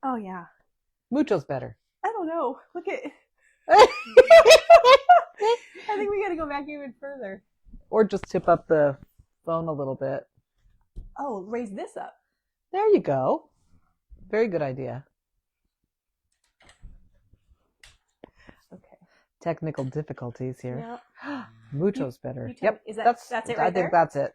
Oh, yeah. Mucho's better. I don't know. Look at. Or I think we got to go back even further. just tip up the phone a little bit. Oh, raise this up. There you go. Very good idea. Okay. Technical difficulties here. Yeah. Mucho's better. You Yep. Is that's it right I think that's it.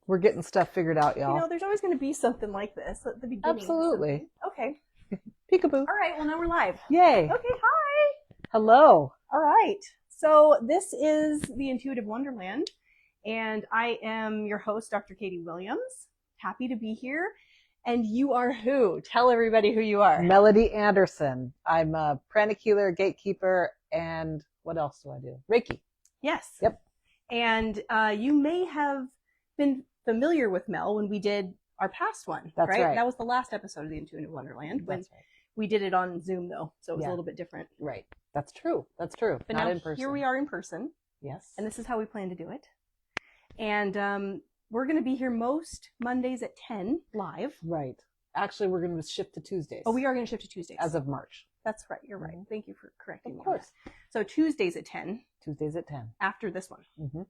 We're getting stuff figured out, y'all. You know, there's always going to be something like this at the beginning. Absolutely. Okay. Peekaboo. All right. Well, now we're live. Yay. Okay. Hi. Hello. All right. So this is the Intuitive Wonderland, and I am your host, Dr. Katie Williams. Happy to be here. And you are who? Tell everybody who you are. Melody Anderson. I'm a pranic healer, gatekeeper, and what else do I do? Reiki. Yes. Yep. And you may have been familiar with Mel when we did our past one. That's right. That was the last episode of the Intuitive Wonderland. That's right. We did it on Zoom, though, so it was a little bit different. Right. That's true. That's true. But not now in person. Here we are in person. Yes. And this is how we plan to do it. And we're going to be here most Mondays at 10 live. Right. Actually, we're going to shift to Tuesdays. Oh, we are going to shift to Tuesdays. As of March. That's right. You're right. Thank you for correcting me. Of course. So Tuesdays at 10. Tuesdays at 10. After this one. Mm-hmm.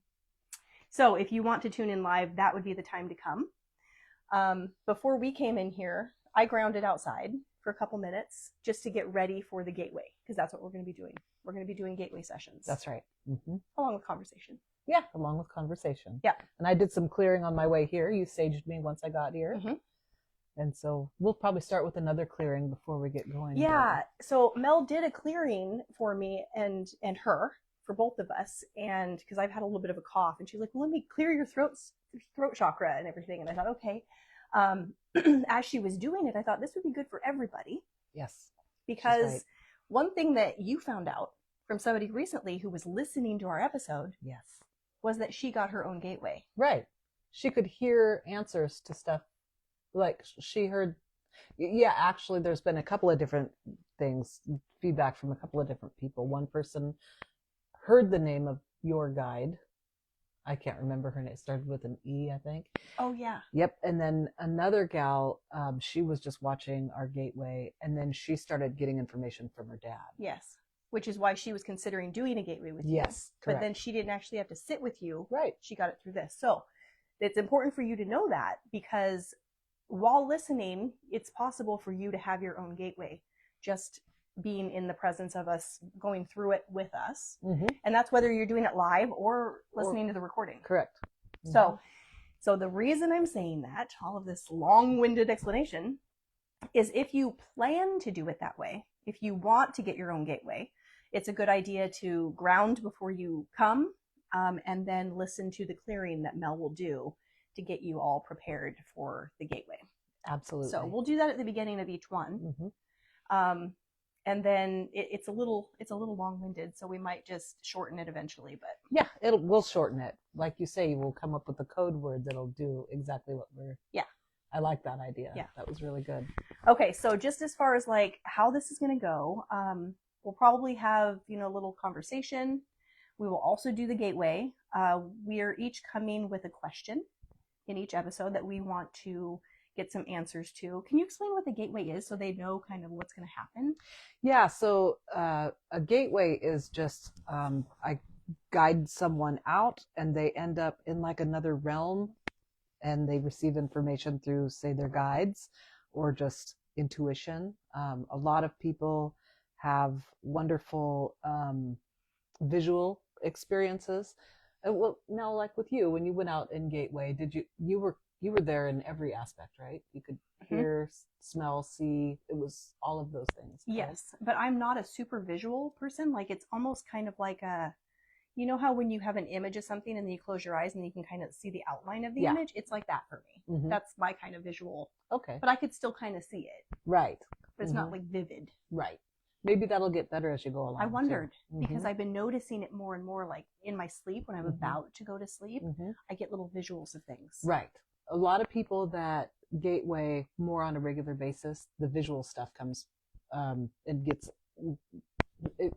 So if you want to tune in live, that would be the time to come. Before we came in here, I grounded outside for a couple minutes just to get ready for the gateway, because that's what we're going to be doing. We're going to be doing gateway sessions. That's right. Mm-hmm. Along with conversation. Yeah, along with conversation. Yeah. And I did some clearing on my way here. You saged me once I got here. Mm-hmm. And so we'll probably start with another clearing before we get going. Yeah. So Mel did a clearing for me and her, for both of us, and because I've had a little bit of a cough, and she's like, well, let me clear your throat chakra and everything. And I thought, okay. As she was doing it, I thought this would be good for everybody. Yes. Because one thing that you found out from somebody recently who was listening to our episode, yes, was that she got her own gateway. Right. She could hear answers to stuff. Like she heard, yeah, actually there's been a couple of different things, feedback from a couple of different people. One person heard the name of your guide. I can't remember her name. It started with an E, I think. Oh, yeah. Yep. And then another gal, she was just watching our gateway, and then she started getting information from her dad. Yes. Which is why she was considering doing a gateway with you. Yes, correct. But then she didn't actually have to sit with you. Right. She got it through this. So it's important for you to know that, because while listening, it's possible for you to have your own gateway, just being in the presence of us, going through it with us. Mm-hmm. And that's whether you're doing it live or listening to the recording. Correct. Mm-hmm. So the reason I'm saying that, all of this long-winded explanation, is if you plan to do it that way, if you want to get your own gateway, it's a good idea to ground before you come, and then listen to the clearing that Mel will do to get you all prepared for the gateway. Absolutely. So we'll do that at the beginning of each one. Mm-hmm. And then it's a little long-winded, so we might just shorten it eventually. But yeah, we'll shorten it. Like you say, we'll come up with a code word that'll do exactly what we're. Yeah. I like that idea. Yeah. That was really good. Okay, so just as far as like how this is going to go, we'll probably have, a little conversation. We will also do the gateway. We are each coming with a question in each episode that we want to get some answers to. Can you explain what the gateway is so they know kind of what's going to happen? Yeah, so a gateway is just I guide someone out and they end up in like another realm, and they receive information through, say, their guides or just intuition. A lot of people have wonderful visual experiences. Well, now, like with you, when you went out in Gateway, you were there in every aspect, right? You could hear, smell, see. It was all of those things. Yes, but I'm not a super visual person. Like, it's almost kind of like you know how when you have an image of something and then you close your eyes and you can kind of see the outline of the image? It's like that for me. Mm-hmm. That's my kind of visual. Okay. But I could still kind of see it. Right. But it's not like vivid. Right. Maybe that'll get better as you go along. I wondered, too. because I've been noticing it more and more, like in my sleep when I'm about to go to sleep, I get little visuals of things. Right. A lot of people that gateway more on a regular basis, the visual stuff comes and gets it.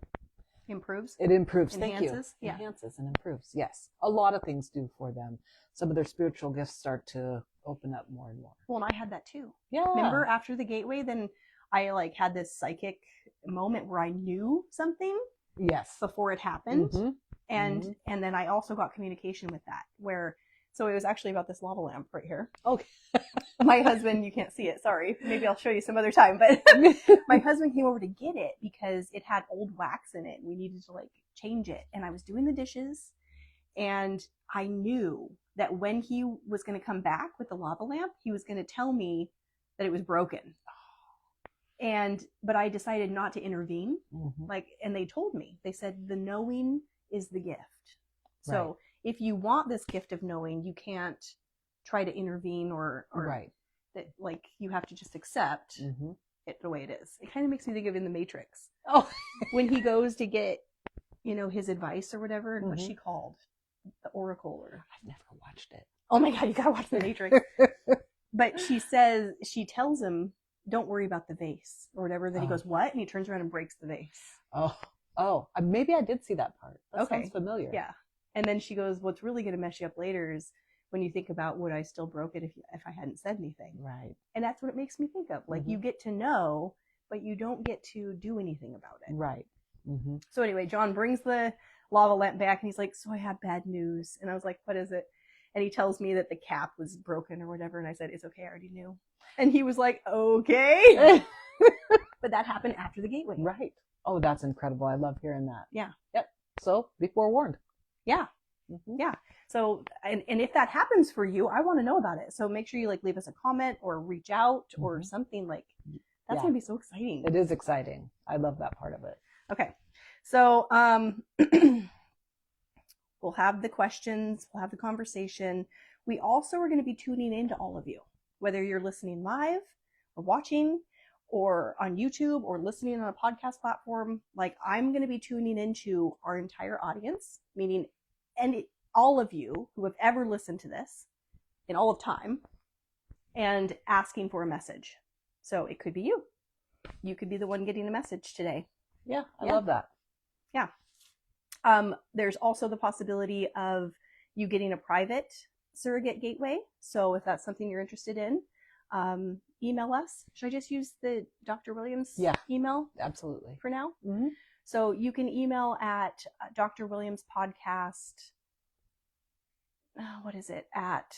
Improves. It improves. Thank you. Enhances? Yeah. Enhances and improves. Yes. A lot of things do for them. Some of their spiritual gifts start to open up more and more. Well, and I had that too. Yeah. Remember after the gateway, then I like had this psychic moment where I knew something Yes. before it happened. Mhm. And then I also got communication with that where, so it was actually about this lava lamp right here. Okay. My husband, you can't see it, sorry. Maybe I'll show you some other time, but my husband came over to get it because it had old wax in it. We needed to like change it. And I was doing the dishes and I knew that when he was going to come back with the lava lamp, he was going to tell me that it was broken. But I decided not to intervene. Mhm. And they told me, they said, the knowing is the gift. So Right. if you want this gift of knowing, you can't try to intervene or Right. that, like, you have to just accept Mhm. it the way it is. It kind of makes me think of in the Matrix Oh. when he goes to get, his advice or whatever, and what's Mhm. she called? The Oracle or, I've never watched it. oh my God, you gotta watch the Matrix. But she tells him, don't worry about the vase or whatever. Then he Oh. goes, what? And he turns around and breaks the vase. Oh, maybe I did see that part. That Okay. sounds familiar. Yeah. And then she goes, what's really going to mess you up later is when you think about, would I still broke it if I hadn't said anything? Right. And that's what it makes me think of. Like, Mhm. you get to know, but you don't get to do anything about it. Right. Mm-hmm. So anyway, John brings the lava lamp back and he's like, so I have bad news. And I was like, what is it? And he tells me that the cap was broken or whatever. And I said, it's okay, I already knew. And he was like, okay. But that happened after the gateway. Right. Oh, that's incredible. I love hearing that. Yeah. Yep. So be forewarned. Yeah. Mhm. Yeah. So, and if that happens for you, I want to know about it. So make sure you like leave us a comment or reach out or Mhm. something like that's Yeah. going to be so exciting. It is exciting. I love that part of it. Okay. So, we'll have the questions, we'll have the conversation. We also are going to be tuning in to all of you, whether you're listening live or watching or on YouTube or listening on a podcast platform. Like, I'm going to be tuning into our entire audience, meaning all of you who have ever listened to this in all of time and asking for a message. So it could be you. You could be the one getting a message today. Yeah, I Yeah. love that. Yeah. There's also the possibility of you getting a private surrogate gateway. So if that's something you're interested in, email us. Should I just use the Dr. Williams email Absolutely. for now? Mm-hmm. So you can email at Dr. Williams Podcast. What is it? At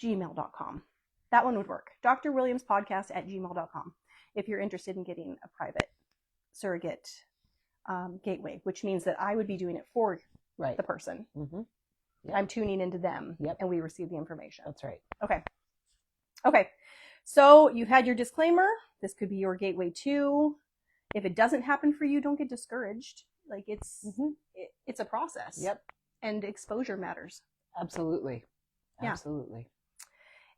gmail.com. That one would work. Dr. Williams Podcast at gmail.com. If you're interested in getting a private surrogate gateway, which means that I would be doing it for Right. the person. Mm-hmm. Yep. I'm tuning into them Yep. and we receive the information. That's right. Okay. So you've had your disclaimer. This could be your gateway too. If it doesn't happen for you, don't get discouraged. Like it's a process. Yep. And exposure matters. Absolutely. Yeah. Absolutely.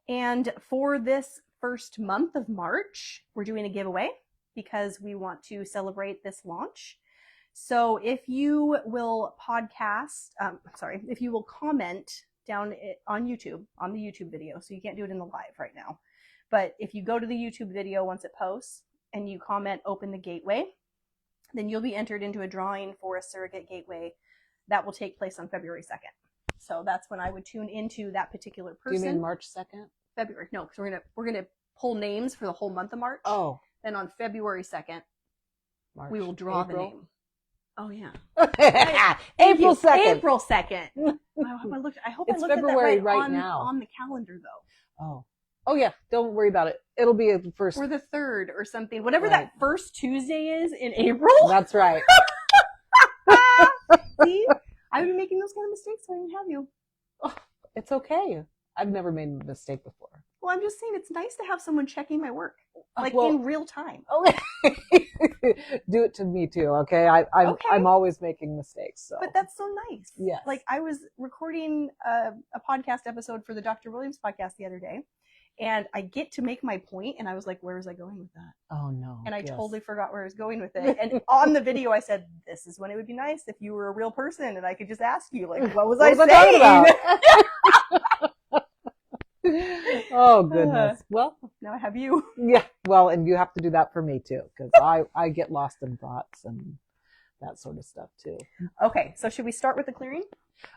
And for this first month of March, we're doing a giveaway because we want to celebrate this launch. So if you will if you will comment down on YouTube, on the YouTube video, so you can't do it in the live right now, but if you go to the YouTube video once it posts and you comment open the gateway, then you'll be entered into a drawing for a surrogate gateway that will take place on February 2nd. So that's when I would tune into that particular person. Do you mean March 2nd? February. No, because we're gonna pull names for the whole month of March. Oh. Then on February 2nd, March. we will draw the April? name. Oh yeah. April 2nd. April 2nd. I hope I looked It's at that February right, right now. on the calendar though. Oh. Oh yeah. Don't worry about it. It'll be the first. Or the 3rd or something. Whatever Right. that first Tuesday is in April. That's right. See? I've been making those kind of mistakes so I didn't have you. It's okay. I've never made a mistake before. Well, I'm just saying it's nice to have someone checking my work. Like Well- in real time. Do it to me too, okay? Okay. I'm always making mistakes. So. But that's so nice. Yes. Like I was recording a podcast episode for the Dr. Williams podcast the other day, and I get to make my point, and I was like, where was I going with that? Oh no. And I Yes. totally forgot where I was going with it. And on the video, I said, this is when it would be nice if you were a real person, and I could just ask you, like, what was I What saying? talking about? Oh goodness. Well, Now I have you. yeah. Well, and you have to do that for me too, because I get lost in thoughts and that sort of stuff too. Okay, so should we start with the clearing?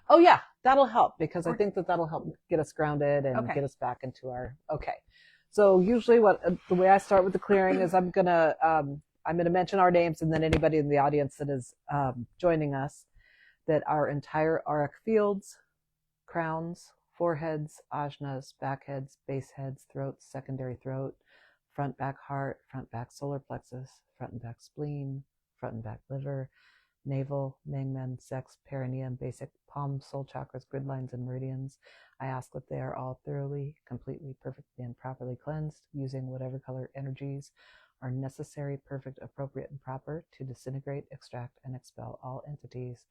Oh yeah, that'll help because I Or- think that'll help get us grounded and Okay. get us back into our, okay. So usually the way I start with the clearing is I'm going to mention our names and then anybody in the audience that is joining us, that our entire auric fields, crowns, foreheads, ajnas, backheads, base heads, throats, secondary throat, front back heart, front back solar plexus, front and back spleen, front and back liver, navel, mangmen, sex, perineum, basic palm, soul chakras, grid lines, and meridians. I ask that they are all thoroughly, completely, perfectly, and properly cleansed using whatever color energies are necessary, perfect, appropriate, and proper to disintegrate, extract, and expel all entities,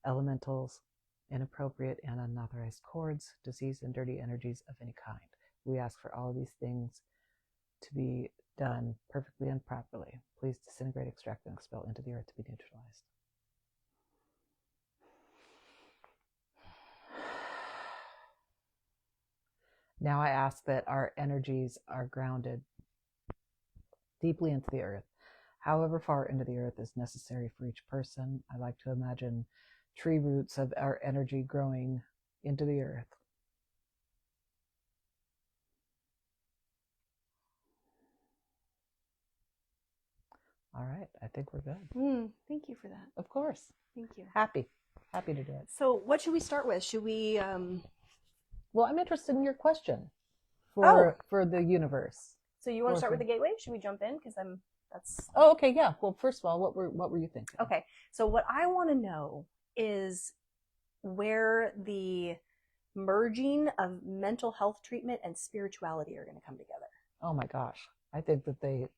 elementals, inappropriate and unauthorized cords, disease, and dirty energies of any kind. We ask for all of these things to be done perfectly and properly. Please disintegrate, extract, and expel into the earth to be neutralized. Now I ask that our energies are grounded deeply into the earth, however far into the earth is necessary for each person. I like to imagine tree roots of our energy growing into the earth. All right, I think we're good. Thank you for that. Of course. Thank you. Happy to do it. So what should we start with? Should we Well, I'm interested in your question for the universe. So you want to start with the gateway? Should we jump in? Because that's Oh, okay, yeah. Well, first of all, what were you thinking? okay. So what I want to know is where the merging of mental health treatment and spirituality are going to come together. Oh my gosh. I think that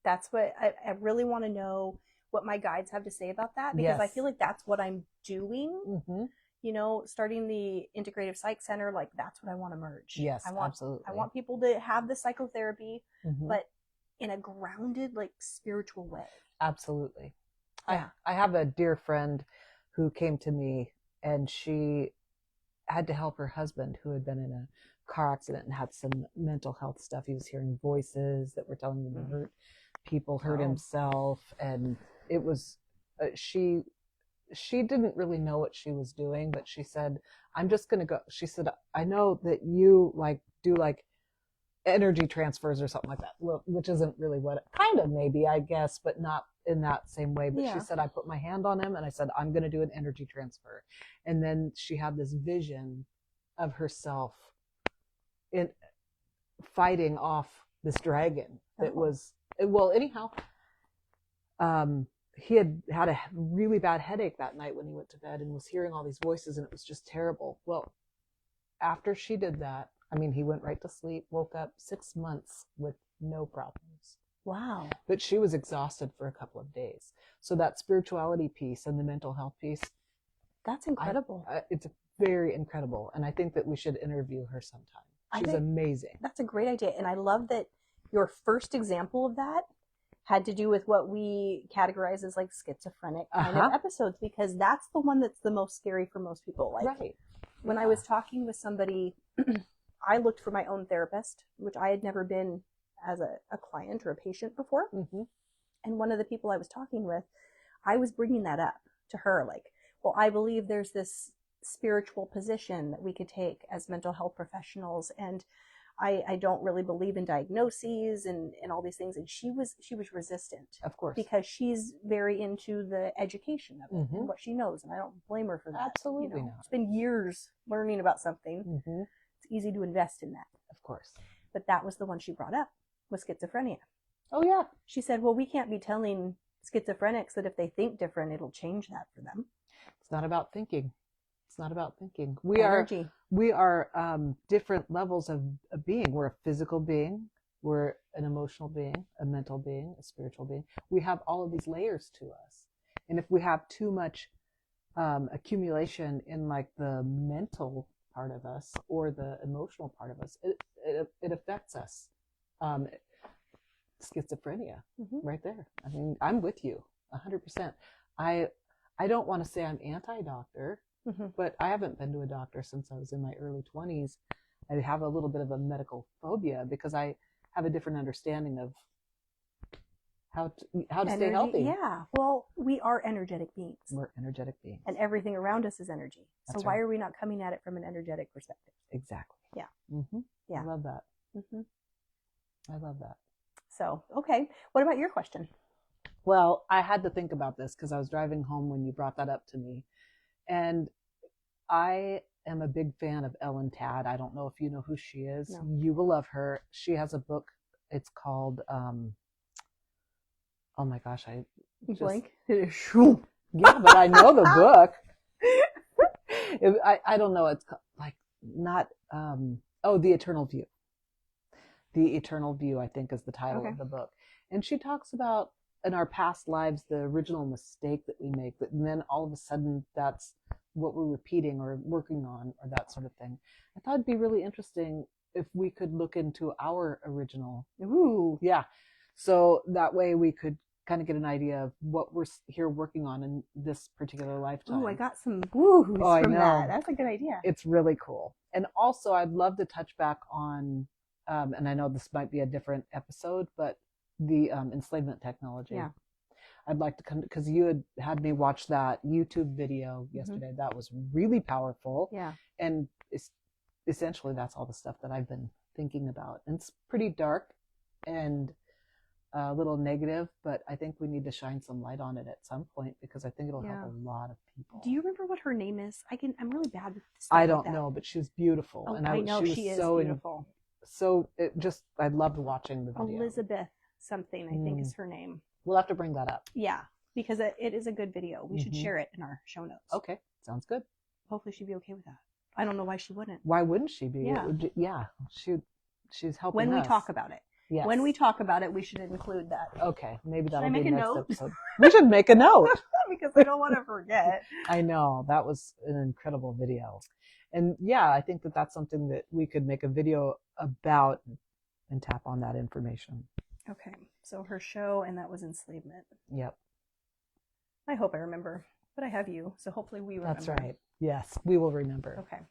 that's what I really want to know what my guides have to say about that, because I Yes. feel like that's what I'm doing. Mm-hmm. You know, starting the integrative psych center, like that's what I want to merge. Yes, I want, absolutely. I want people to have the psychotherapy, Mm-hmm. but in a grounded, like spiritual way. Absolutely. Yeah. I have a dear friend who came to me and she had to help her husband who had been in a car accident and had some mental health stuff. He was hearing voices that were telling him to hurt people, hurt himself. And it was, she didn't really know what she was doing, but she said, I'm just going to go. She said, I know that you do energy transfers or something like that, which isn't really what, kind of maybe, I guess, but not in that same way. But Yeah. she said, I put my hand on him and I said, I'm going to do an energy transfer. And then she had this vision of herself in fighting off this dragon that was, well, anyhow, he had a really bad headache that night when he went to bed and was hearing all these voices and it was just terrible. Well, after she did that, I mean, he went right to sleep, woke up 6 months with no problems. Wow. But she was exhausted for a couple of days. So that spirituality piece and the mental health piece, That's incredible. it's very incredible. And I think that we should interview her sometime. She's amazing. That's a great idea. And I love that your first example of that had to do with what we categorize as like schizophrenic kind of episodes, because that's the one that's the most scary for most people. Like Right. when I was talking with somebody, I looked for my own therapist, which I had never been as a client or a patient before. Mm-hmm. And one of the people I was talking with, I was bringing that up to her, like, well, I believe there's this spiritual position that we could take as mental health professionals, and I don't really believe in diagnoses and all these things. And she was resistant, Of course, because she's very into the education of it and what she knows, and I don't blame her for that. Absolutely not. It's been years learning about something. Mm-hmm. It's easy to invest in that. Of course. But that was the one she brought up, was schizophrenia. Oh yeah. She said, well, we can't be telling schizophrenics that if they think different, it'll change that for them. It's not about thinking. It's not about thinking. Energy. We are different levels of being. We're a physical being. We're an emotional being, a mental being, a spiritual being. We have all of these layers to us. And if we have too much accumulation in like the mental part of us or the emotional part of us, it affects us. Schizophrenia, right there. I mean, I'm with you 100%. I don't want to say I'm anti-doctor, but I haven't been to a doctor since I was in my early 20s. I have a little bit of a medical phobia because I have a different understanding of how to stay healthy. Yeah. Well, we are energetic beings. We're energetic beings. And everything around us is energy. That's So why right. are we not coming at it from an energetic perspective? Exactly. Yeah. I love that. Mm-hmm. I love that. So, okay. What about your question? Well, I had to think about this because I was driving home when you brought that up to me. And I am a big fan of Ellen Tadd. I don't know if you know who she is. No. You will love her. She has a book. It's called, oh my gosh, Blank. Yeah, but I know the book. I don't know. It's like not, The Eternal View. The Eternal View, I think, is the title of the book. And she talks about in our past lives, the original mistake that we make, and then all of a sudden that's what we're repeating or working on or that sort of thing. I thought it'd be really interesting if we could look into our original. Ooh. Yeah. So that way we could kind of get an idea of what we're here working on in this particular lifetime. Ooh, I got some woos from know. that. That's a good idea. It's really cool. And also I'd love to touch back on, and I know this might be a different episode, but the enslavement technology. Yeah. I'd like to come because you had me watch that YouTube video yesterday. That was really powerful. Yeah. And essentially that's all the stuff that I've been thinking about. And it's pretty dark and a little negative, but I think we need to shine some light on it at some point because I think it'll help a lot of people. Do you remember what her name is? I'm really bad with stuff I don't like that. know, but she was beautiful. Oh, and I know she is so beautiful. I loved watching the video. Elizabeth something, I think is her name. We'll have to bring that up. Yeah, because it is a good video. We should share it in our show notes. Okay, sounds good. Hopefully she'd be okay with that. I don't know why she wouldn't. Why wouldn't she be? Yeah. She's helping when us. we talk about it. Yes. When we talk about it, we should include that. Okay, maybe that'll I be make a next note? episode. We should make a note. Because I don't want to forget. I know, that was an incredible video. And yeah, I think that that's something that we could make a video about and tap on that information. Okay, so her show, and that was enslavement. Yep. I hope I remember, but I have you, so hopefully we remember. That's right. Yes, we will remember. Okay.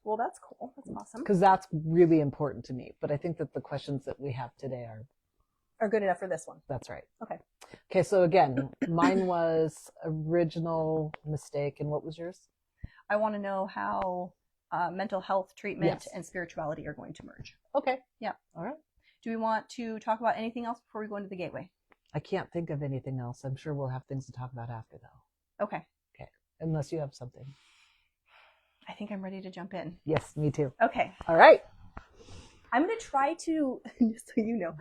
Well, that's cool. That's awesome. Because that's really important to me. But I think that the questions that we have today are good enough for this one. That's right. Okay, so again, mine was original mistake. And what was yours? I want to know how mental health treatment and spirituality are going to merge. Okay. Yeah. All right. Do we want to talk about anything else before we go into the gateway? I can't think of anything else. I'm sure we'll have things to talk about after, though. Okay. Unless you have something. I think I'm ready to jump in. Yes, me too. Okay. All right. I'm going to try to, just so you know,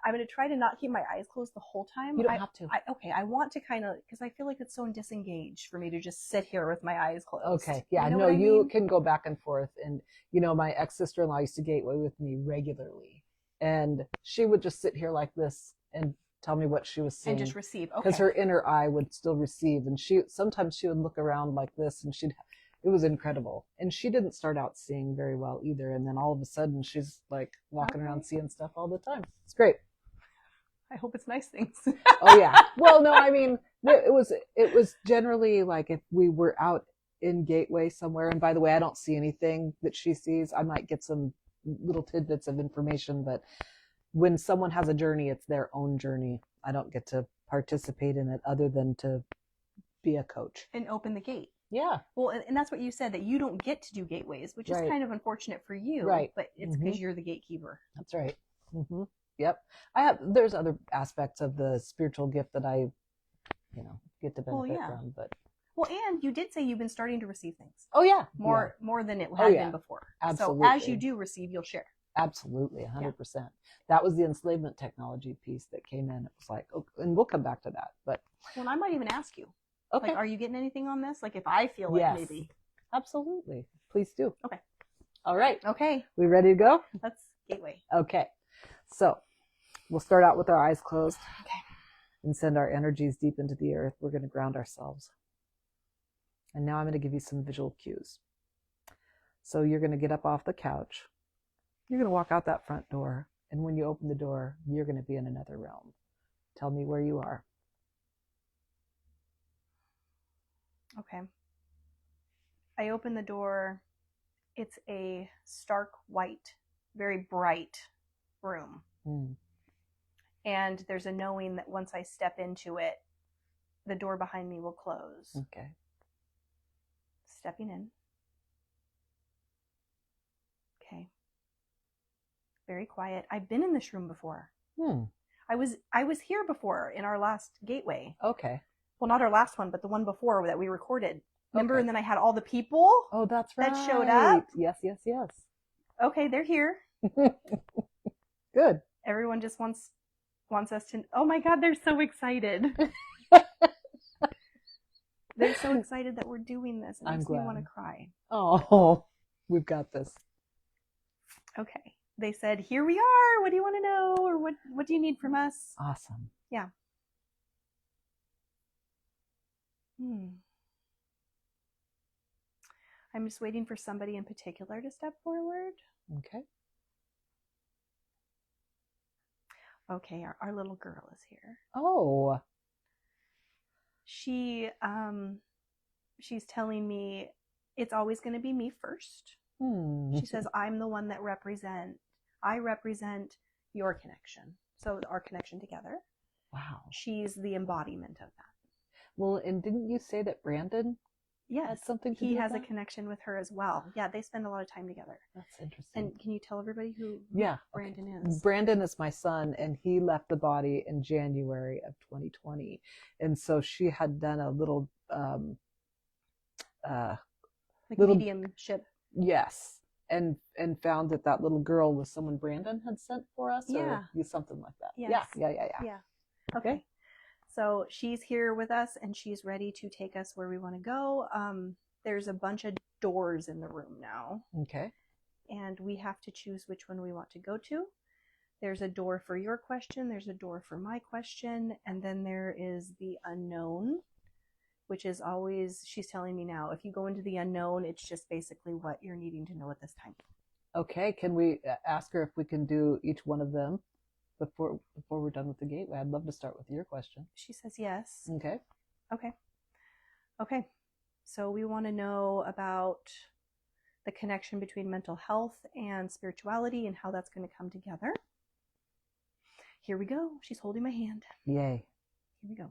I'm going to try to not keep my eyes closed the whole time. You don't have to. I want to kind of, because I feel like it's so disengaged for me to just sit here with my eyes closed. Okay. Yeah. You know you can go back and forth. And, my ex-sister-in-law used to gateway with me regularly. And she would just sit here like this and tell me what she was seeing. And just receive. Okay. Because her inner eye would still receive. And sometimes she would look around like this and it was incredible. And she didn't start out seeing very well either. And then all of a sudden she's like walking around seeing stuff all the time. It's great. I hope it's nice things. Oh yeah. Well, no, I mean, it was generally like if we were out in Gateway somewhere, and by the way, I don't see anything that she sees. I might get some little tidbits of information, but when someone has a journey, it's their own journey. I don't get to participate in it other than to be a coach. And open the gate. Yeah. Well, and that's what you said, that you don't get to do gateways, which is kind of unfortunate for you. Right. But it's because you're the gatekeeper. That's right. Mm-hmm. Yep. There's other aspects of the spiritual gift that I, get to benefit from, but. Well, and you did say you've been starting to receive things. Oh yeah. More than it had been before. Absolutely. So as you do receive, you'll share. Absolutely. 100%. That was the enslavement technology piece that came in. It was like, and we'll come back to that, but. Well, I might even ask you. Okay. Like, are you getting anything on this? Like if I feel like maybe. Absolutely. Please do. Okay. All right. Okay. We ready to go? That's gateway. Okay. So we'll start out with our eyes closed. Okay. And send our energies deep into the earth. We're going to ground ourselves. And now I'm going to give you some visual cues. So you're going to get up off the couch. You're going to walk out that front door. And when you open the door, you're going to be in another realm. Tell me where you are. Okay. I open the door. It's a stark white, very bright room. And there's a knowing that once I step into it, the door behind me will close. Okay. Stepping in. Okay. Very quiet. I've been in this room before. I was here before in our last gateway. Okay. Well, not our last one, but the one before that we recorded. Remember? Okay. And then I had all the people. Oh, that's right. That showed up? Yes, yes, yes. Okay, they're here. Good. Everyone just wants us to. Oh my God, they're so excited. They're so excited that we're doing this. It I'm makes me glad. want to cry. Oh, we've got this. Okay. They said, "Here we are. What do you want to know, or what do you need from us?" Awesome. Yeah. I'm just waiting for somebody in particular to step forward. Okay. Okay, our little girl is here. Oh. She's telling me it's always going to be me first. She says, I'm the one that I represent your connection. So our connection together. Wow. She's the embodiment of that. Well, and didn't you say that Brandon Yes, has something to do he with has a that? connection with her as well. Yeah, they spend a lot of time together. That's interesting. And can you tell everybody who Brandon is? Brandon is my son, and he left the body in January of 2020. And so she had done a little Mediumship. Yes. And found that little girl was someone Brandon had sent for us, Yeah. or something like that. Yes. Yeah. Okay. So she's here with us, and she's ready to take us where we want to go. There's a bunch of doors in the room now. Okay. And we have to choose which one we want to go to. There's a door for your question. There's a door for my question. And then there is the unknown, which is always, she's telling me now, if you go into the unknown, it's just basically what you're needing to know at this time. Okay. Can we ask her if we can do each one of them before we're done with the gateway? I'd love to start with your question. She says yes. Okay. Okay. So we want to know about the connection between mental health and spirituality and how that's going to come together. Here we go. She's holding my hand. Yay. Here we go.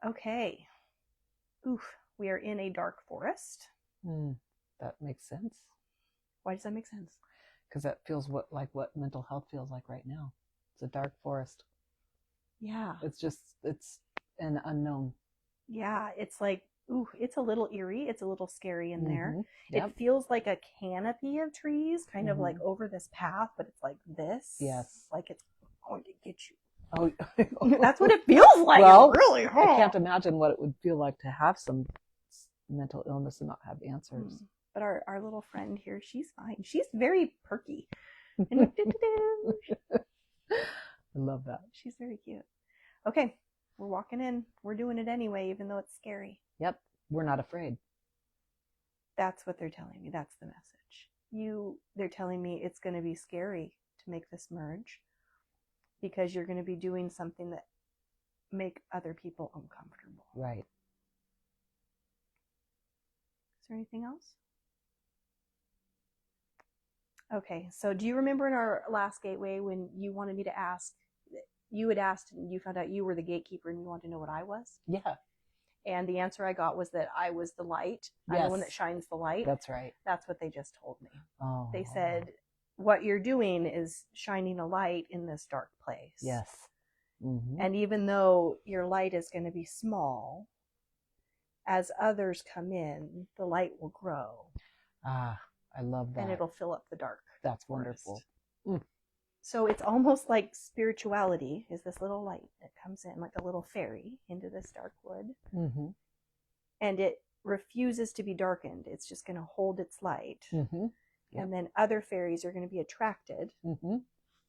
Okay. Oof. We are in a dark forest. That makes sense. Why does that make sense? Because that feels like what mental health feels like right now. It's a dark forest. Yeah. It's an unknown. Yeah. It's like, ooh, it's a little eerie. It's a little scary in there. Yep. It feels like a canopy of trees, kind of like over this path, but it's like this. Yes. Like it's going to get you. Oh, that's what it feels like. Well, it's really hard. I can't imagine what it would feel like to have some mental illness and not have answers. But our little friend here, she's fine. She's very perky. And I love that. She's very cute. Okay, we're walking in. We're doing it anyway, even though it's scary. Yep, we're not afraid. That's what they're telling me. That's the message. They're telling me it's going to be scary to make this merge because you're going to be doing something that make other people uncomfortable. Right. Is there anything else? Okay, so do you remember in our last gateway when you wanted me to ask, you had asked and you found out you were the gatekeeper and you wanted to know what I was? Yeah. And the answer I got was that I was the light. I'm Yes. the one that shines the light. That's right. That's what they just told me. Oh. They said, what you're doing is shining a light in this dark place. Yes. Mm-hmm. And even though your light is going to be small, as others come in, the light will grow. Ah, I love that. And it'll fill up the dark. That's wonderful. So it's almost like spirituality is this little light that comes in like a little fairy into this dark wood. Mm-hmm. And it refuses to be darkened. It's just going to hold its light. Mm-hmm. Yep. And then other fairies are going to be attracted. Mm-hmm.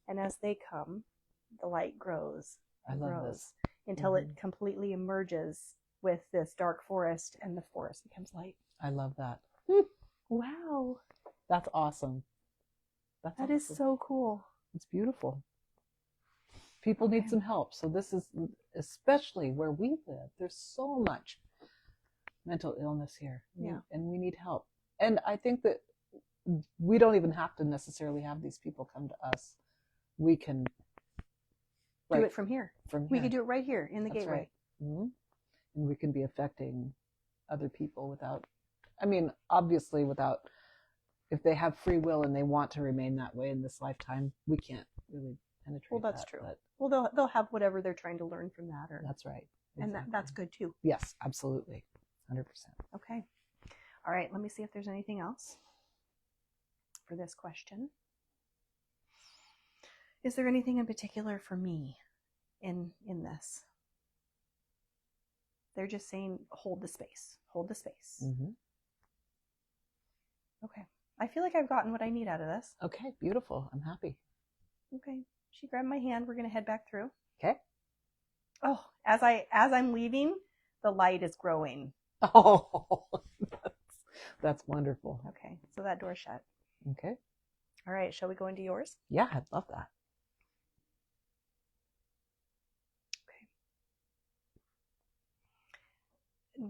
And as they come, the light grows. I love this. Until it completely emerges with this dark forest and the forest becomes light. I love that. Wow. That's awesome. That is so cool. It's beautiful. People need some help. So this is especially where we live. There's so much mental illness here. Yeah. And we need help. And I think that we don't even have to necessarily have these people come to us. we can Do it from here. from We here. could do it right here in the That's gateway. right. Mhm. And we can be affecting other people without, I mean, obviously without, if they have free will and they want to remain that way in this lifetime, we can't really penetrate Well, that's that, true. but Well, they'll have whatever they're trying to learn from that, or that's right. and that's Exactly. good too. Yes, absolutely. 100%. Okay. All right. Let me see if there's anything else for this question. Is there anything in particular for me in this? They're just saying, hold the space. Hold the space. Mm-hmm. Okay. I feel like I've gotten what I need out of this. Okay, beautiful. I'm happy. Okay. She grabbed my hand. We're going to head back through. Okay. Oh, as I'm leaving, the light is growing. Oh, that's wonderful. Okay. So that door's shut. Okay. All right. Shall we go into yours? Yeah, I'd love that.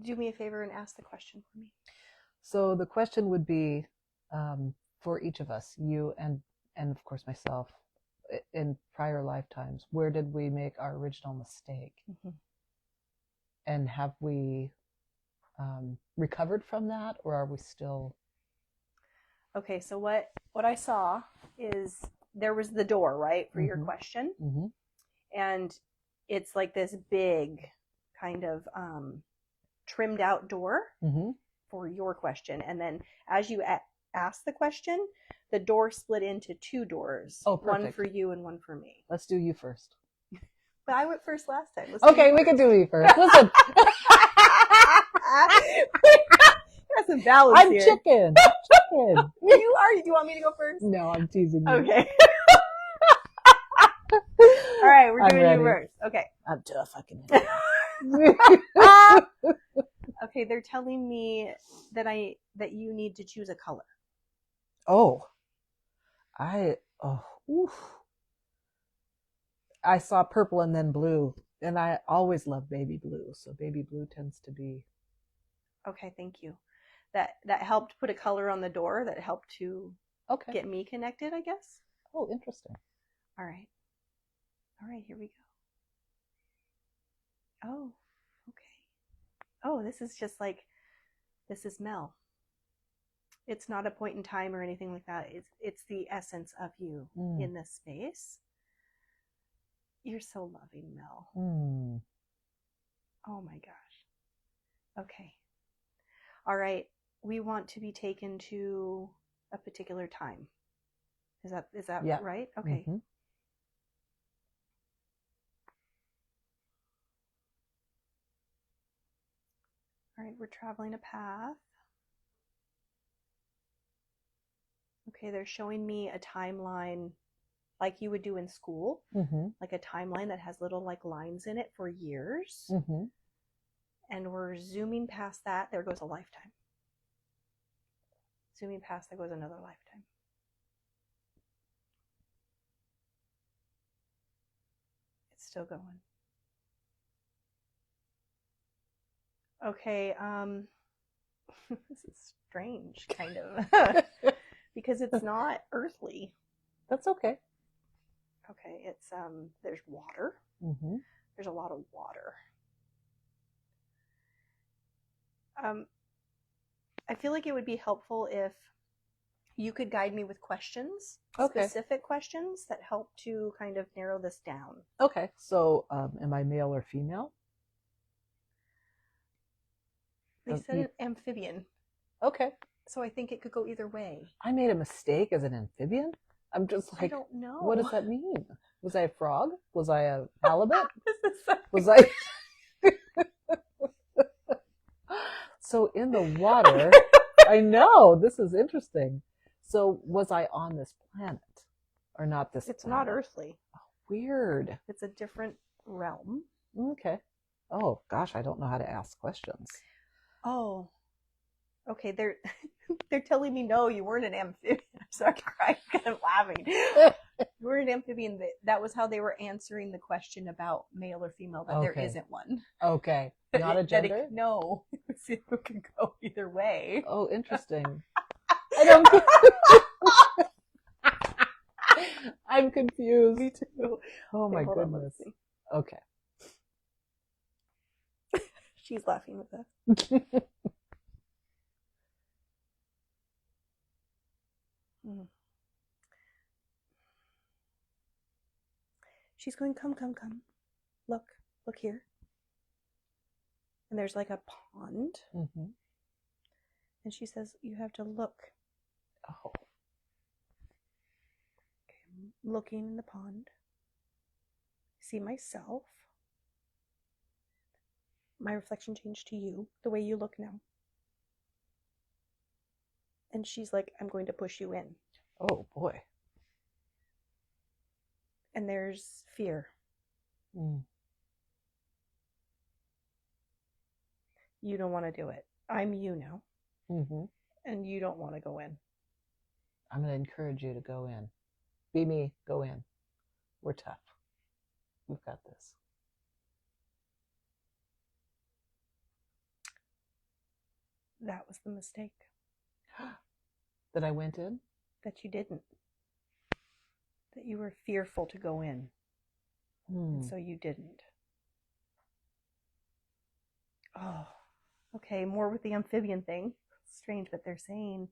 Do me a favor and ask the question for me. So the question would be, for each of us, you and of course myself, in prior lifetimes, where did we make our original mistake? Mm-hmm. And have we recovered from that, or are we still? Okay, so what I saw is there was the door, right, for your question. Mm-hmm. And it's like this big kind of trimmed out door Mm-hmm. for your question. And then as you asked the question, the door split into two doors. Oh, one perfect. for you and one for me. Let's do you first. But I went first last time. Okay, we can do you first. Listen, Got some balance I'm here. chicken. Chicken. You are. Do you want me to go first? No, I'm teasing you. Okay. All right, we're I'm doing ready. you first. Okay. I'm tough. I can. Okay, they're telling me that you need to choose a color. Oof. I saw purple and then blue, and I always love baby blue. So baby blue tends to be. Okay, thank you. That helped put a color on the door. That helped to Okay. get me connected, I guess. Oh, interesting. All right. All right, here we go. Oh, okay. Oh, this is Mel. It's not a point in time or anything like that. It's the essence of you in this space. You're so loving, Mel. Oh my gosh. Okay. All right. We want to be taken to a particular time. Is that Yeah. right? Okay. Mm-hmm. All right, we're traveling a path. Okay, they're showing me a timeline like you would do in school, Mm-hmm. like a timeline that has little like lines in it for years. Mm-hmm. And we're zooming past that. There goes a lifetime. Zooming past, there goes another lifetime. It's still going. Okay, this is strange, kind of, because it's not earthly. That's okay. Okay, it's there's water. Mm-hmm. There's a lot of water. I feel like it would be helpful if you could guide me with questions, specific questions that help to kind of narrow this down. Okay. So, am I male or female? They said an amphibian, Okay. so I think it could go either way. I made a mistake as an amphibian. I'm just I like, don't know. what does that mean? Was I a frog? Was I a halibut? This is so Was I? So in the water, I know this is interesting. So was I on this planet or not this It's planet? not earthly. Weird. It's a different realm. Okay. Oh gosh, I don't know how to ask questions. Oh, okay. They're telling me no, you weren't an amphibian. I'm sorry, crying because I'm laughing. You were an amphibian. That was how they were answering the question about male or female. That there Okay. isn't one. Okay. Not a That gender? no, it can go either way. Oh, interesting. I don't I'm confused. Me too. Oh Okay, my hold on, let me goodness. see. Okay. She's laughing with us. Mm. She's going, come, come, come. Look here. And there's like a pond. Mm-hmm. And she says, you have to look. Oh. Okay, I'm looking in the pond. See myself. My reflection changed to you, the way you look now. And she's like, I'm going to push you in. Oh boy. And there's fear. Mm. You don't want to do it. I'm you now. Mm-hmm. And you don't want to go in. I'm going to encourage you to go in. Be me, go in. We're tough. We've got this. That was the mistake. That I went in? That you didn't. That you were fearful to go in. And so you didn't. Oh, okay. More with the amphibian thing. Strange, but they're saying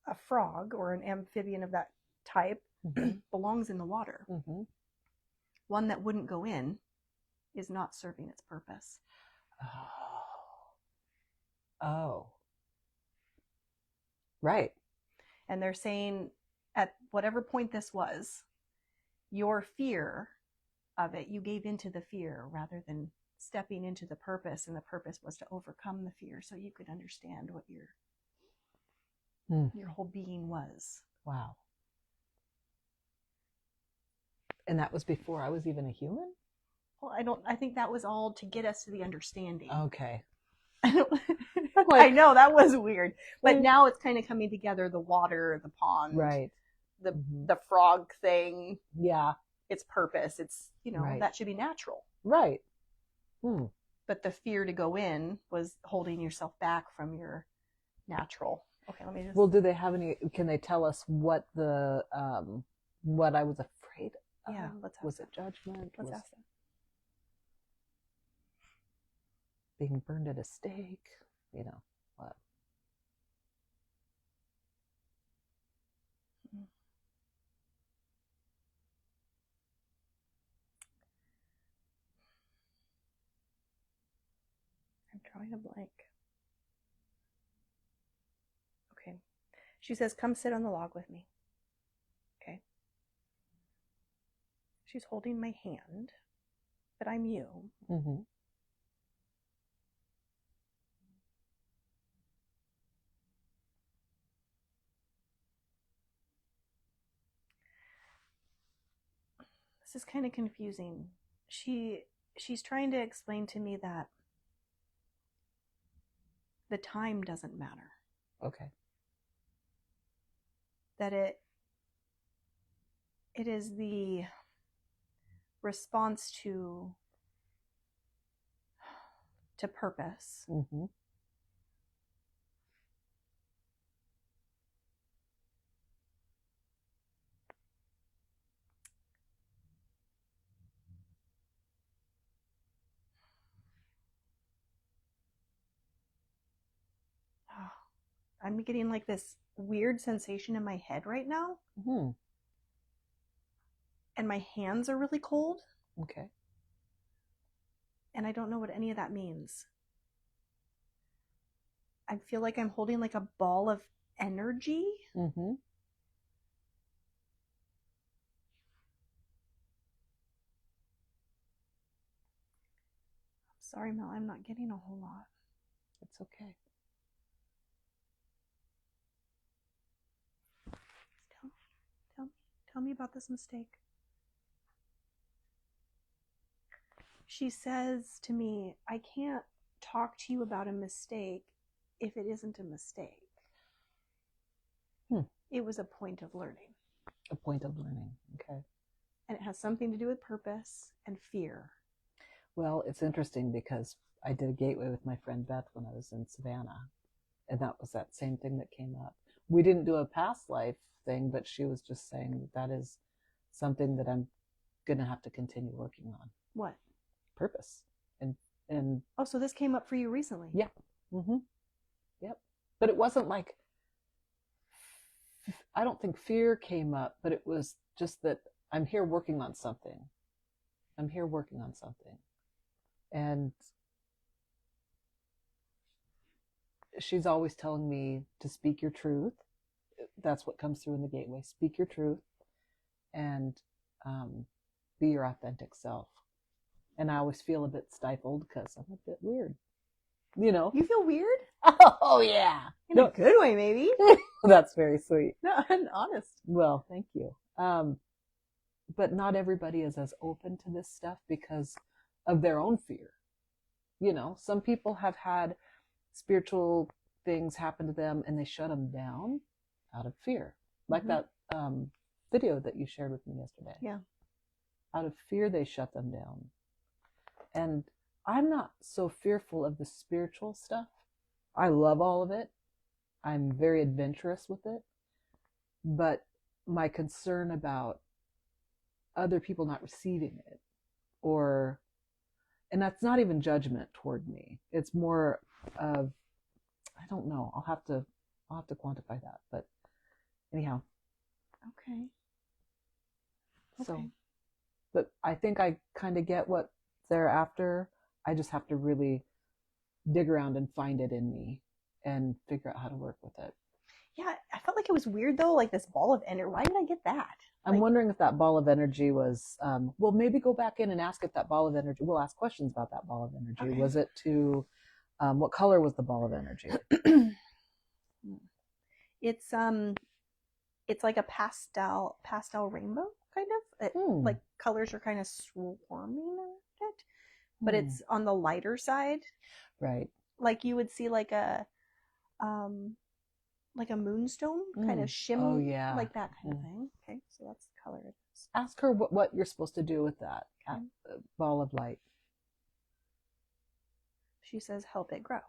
a frog or an amphibian of that type belongs in the water. Mm-hmm. One that wouldn't go in is not serving its purpose. Oh. Right. And they're saying at whatever point this was, your fear of it, you gave into the fear rather than stepping into the purpose, and the purpose was to overcome the fear so you could understand what your whole being was. Wow. And that was before I was even a human? Well, I think that was all to get us to the understanding. Okay. I know that was weird, but now it's kind of coming together, the water, the pond, right, the frog thing. Yeah. Its purpose. It's, right. That should be natural. Right. But the fear to go in was holding yourself back from your natural. Okay, let me just. Well, do they have any? Can they tell us what the what I was afraid of? Yeah, let's ask was that. It judgment? Let's ask that. Being burned at a stake? What? I'm drawing a blank. Okay. She says, come sit on the log with me. Okay. She's holding my hand, but I'm you. Mm-hmm. This is kind of confusing. She's trying to explain to me that the time doesn't matter. Okay. That it is the response to purpose. Mm-hmm. I'm getting like this weird sensation in my head right now. Mm-hmm. And my hands are really cold. Okay. And I don't know what any of that means. I feel like I'm holding like a ball of energy. Mm-hmm. Sorry, Mel, I'm not getting a whole lot. It's okay. Tell me about this mistake. She says to me, I can't talk to you about a mistake if it isn't a mistake. It was a point of learning. A point of learning. Okay. And it has something to do with purpose and fear. Well, it's interesting because I did a gateway with my friend Beth when I was in Savannah. And that was that same thing that came up. we didn't do a past life thing, but she was just saying that is something that I'm gonna have to continue working on. What? Purpose. And Oh, so this came up for you recently? yeah. Yep. But it wasn't like, I don't think fear came up, but it was just that I'm here working on something. I'm here working on something. And she's always telling me to speak your truth. That's what comes through in the gateway. Speak your truth and be your authentic self. And I always feel a bit stifled because I'm a bit weird. You know? You feel weird? Oh, yeah. In a good way, maybe. That's very sweet. No, I'm honest. Well, thank you. But not everybody is as open to this stuff because of their own fear. You know, some people have had spiritual things happen to them and they shut them down out of fear. Like that video that you shared with me yesterday. Yeah. Out of fear, they shut them down. And I'm not so fearful of the spiritual stuff. I love all of it. I'm very adventurous with it. But my concern about other people not receiving it, and that's not even judgment toward me. It's more of, I don't know. I'll have to quantify that. But anyhow. Okay. So, but I think I kind of get what they're after. I just have to really dig around and find it in me and figure out how to work with it. Yeah, I felt like it was weird though, like this ball of energy. Why did I get that? I'm wondering if that ball of energy was, well, maybe go back in and ask if that ball of energy, we'll ask questions about that ball of energy. Okay. Was it to, what color was the ball of energy? It's like a pastel rainbow, kind of. Like colors are kind of swarming around it, but it's on the lighter side. Right. Like you would see like a moonstone kind of shimmer. Oh, yeah. Like that kind of thing. Okay, so that's the color it is. Ask her what you're supposed to do with that ball of light. She says, help it grow.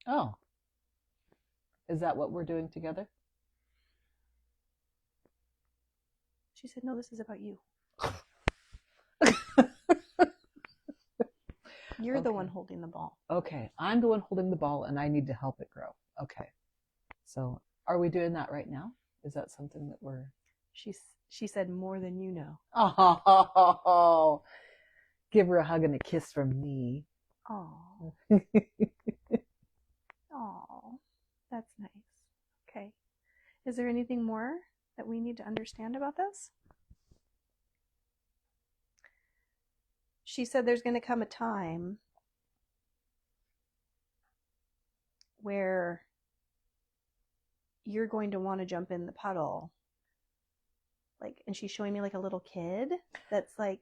Oh. Is that what we're doing together? She said, no, this is about you. You're the one holding the ball. Okay, I'm the one holding the ball and I need to help it grow. Okay. So are we doing that right now? Is that something that we're... She said, more than you know. Oh, give her a hug and a kiss from me. Oh. Oh, that's nice. Okay. Is there anything more that we need to understand about this? She said there's going to come a time where you're going to want to jump in the puddle. Like, and she's showing me like a little kid that's like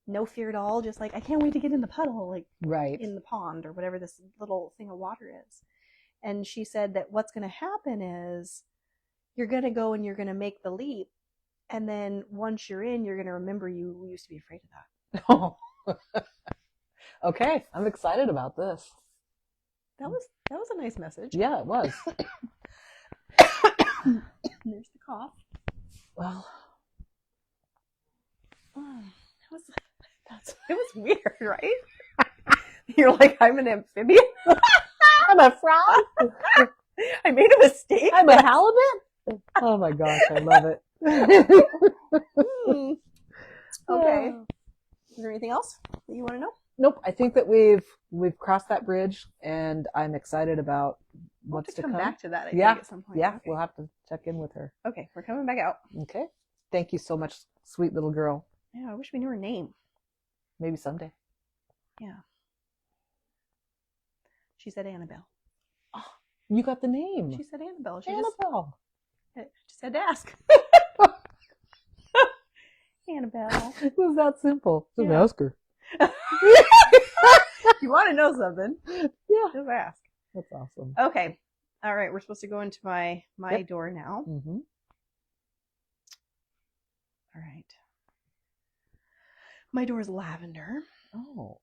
no fear at all, just like, I can't wait to get in the puddle, like right in the pond or whatever this little thing of water is. And she said that what's going to happen is you're going to go and you're going to make the leap. And then once you're in, you're going to remember you used to be afraid of that. Oh. Okay, I'm excited about this. That was a nice message. Yeah, it was. There's the cough. Well, it was weird, right? You're like, I'm an amphibian. I'm a frog. I made a mistake. I'm a halibut. Oh my gosh, I love it. Okay. Is there anything else that you want to know? Nope. I think that we've crossed that bridge, and I'm excited about what's to come. Back to that, I think, at some point. Yeah, okay. We'll have to check in with her. Okay, we're coming back out. Okay. Thank you so much, sweet little girl. Yeah, I wish we knew her name. Maybe someday. Yeah. She said Annabelle. Oh, you got the name. She said Annabelle. Annabelle. Just had to ask. Annabelle. It was that simple. Just ask her. You want to know something? Yeah. Just ask. That's awesome. Okay. All right. We're supposed to go into my door now. Mm-hmm. All right. My door is lavender. Oh.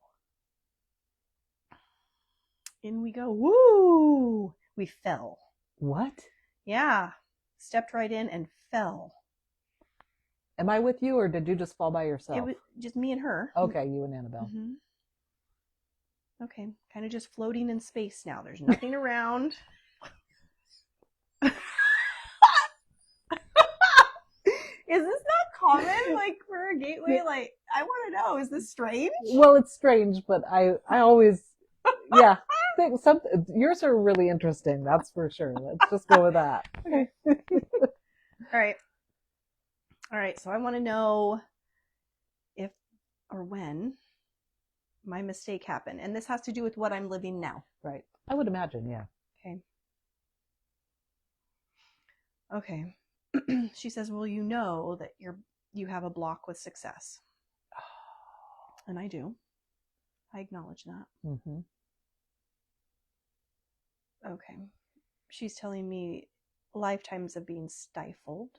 In we go. Woo! We fell. What? Yeah. Stepped right in and fell. Am I with you, or did you just fall by yourself? It was just me and her. Okay, you and Annabelle. Mm-hmm. Okay, kind of just floating in space now. There's nothing around. Is this not common, like, for a gateway? Like, I want to know, is this strange? Well, it's strange, but I always, yeah, think something. Yours are really interesting. That's for sure. Let's just go with that. Okay. All right. So I want to know if or when my mistake happened, and this has to do with what I'm living now. Right. I would imagine. Yeah. Okay. She says, well, you know that you have a block with success. And I do. I acknowledge that. Mm-hmm. Okay. She's telling me lifetimes of being stifled,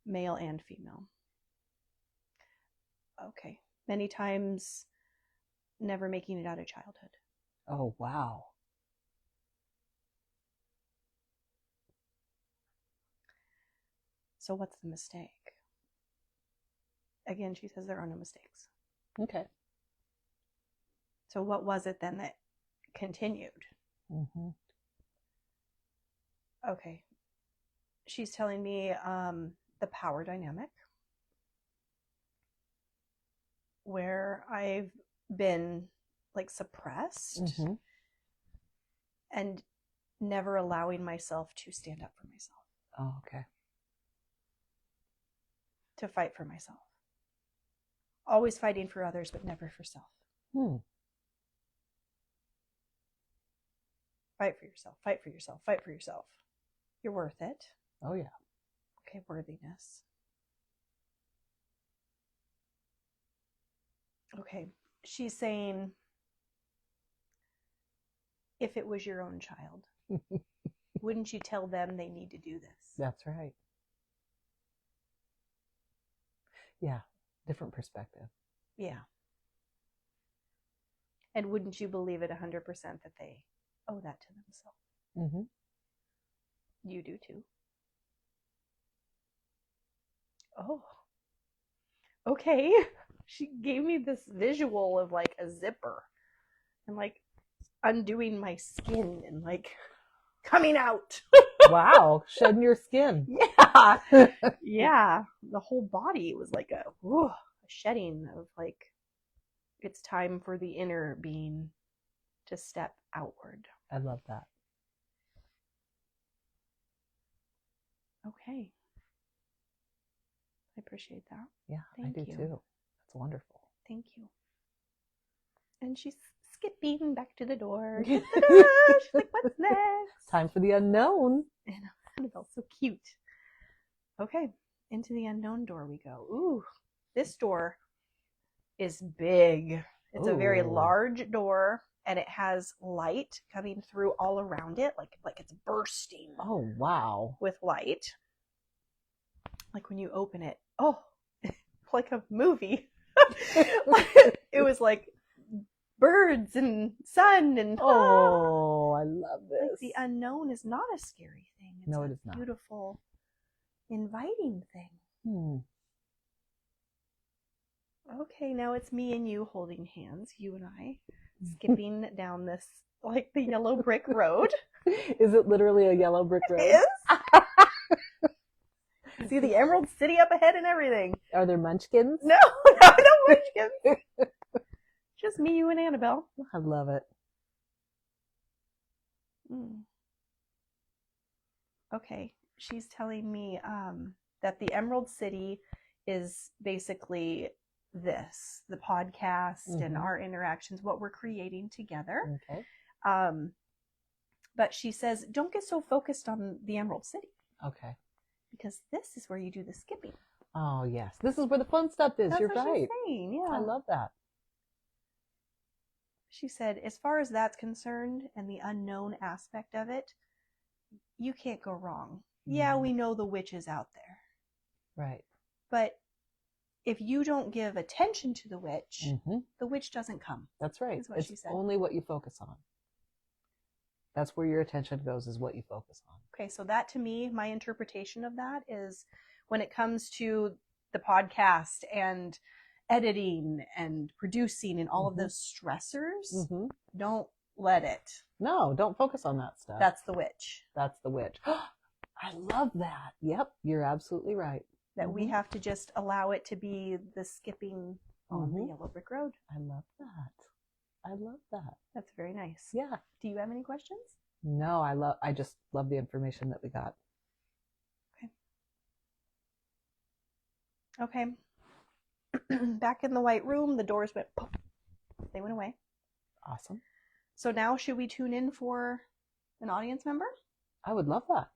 male and female. Okay. Many times never making it out of childhood. Oh, wow. So what's the mistake? Again, she says there are no mistakes. Okay. So what was it then that continued? Mm-hmm. Okay. She's telling me the power dynamic, where I've been like suppressed Mm-hmm. and never allowing myself to stand up for myself, Oh, okay. to fight for myself. Always fighting for others, but never for self. Fight for yourself, fight for yourself, fight for yourself. You're worth it. Oh, yeah. Okay, worthiness. Okay, she's saying, if it was your own child, wouldn't you tell them they need to do this? That's right. Yeah. Different perspective. Yeah. And wouldn't you believe it 100% that they owe that to themselves? Mm-hmm. You do too. Oh. Okay. She gave me this visual of like a zipper and like undoing my skin and like coming out. Wow. Shedding your skin. Yeah. Yeah. The whole body was like a shedding of like, it's time for the inner being to step outward. I love that. Okay. I appreciate that. Yeah, Thank I do you. too. That's wonderful. Thank you. And she's skipping back to the door. She's She's like, what's next? Time for the unknown. And Annabelle's so cute. Okay, into the unknown door we go. Ooh, this door is big. It's a very Ooh. large door, and it has light coming through all around it, like it's bursting Oh, wow. with light. Like when you open it, oh, like a movie. It was like birds and sun and Oh, I love like this. the unknown is not a scary thing. It's No, a it is not. beautiful, inviting thing. Okay, now it's me and you holding hands, you and I, skipping down this, like the yellow brick road. Is it literally a yellow brick road? It is. See the Emerald City up ahead and everything. Are there munchkins? No munchkins. Just me, you, and Annabelle. I love it. Okay, she's telling me that the Emerald City is basically this, the podcast and our interactions, what we're creating together. Okay. But she says, don't get so focused on the Emerald City, Okay. because this is where you do the skipping. Oh, yes. This is where the fun stuff is. That's You're what right. she's saying. Yeah. I love that. She said, as far as that's concerned and the unknown aspect of it, you can't go wrong. Yeah, we know the witch is out there. Right. But if you don't give attention to the witch, Mm-hmm. the witch doesn't come. That's right. Is what It's she said. only what you focus on. That's where your attention goes, is what you focus on. Okay, so that to me, my interpretation of that is when it comes to the podcast and editing and producing and all of those stressors, Mm-hmm. don't let it. No, don't focus on that stuff. That's the witch. That's the witch. I love that. Yep, you're absolutely right. That we have to just allow it to be the skipping on the yellow brick road. I love that. I love that. That's very nice. Yeah. Do you have any questions? No, I just love the information that we got. Okay. Back in the white room, the doors went pop. They went away. Awesome. So now should we tune in for an audience member? I would love that.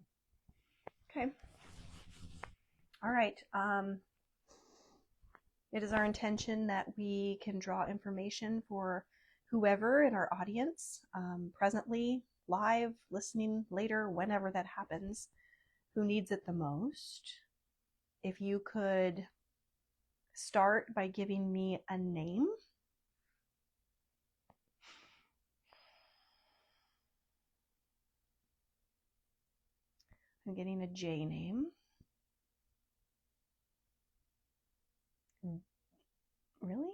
Okay. All right. It is our intention that we can draw information for whoever in our audience, presently, live, listening later, whenever that happens, who needs it the most. If you could start by giving me a name. I'm getting a J name. Really?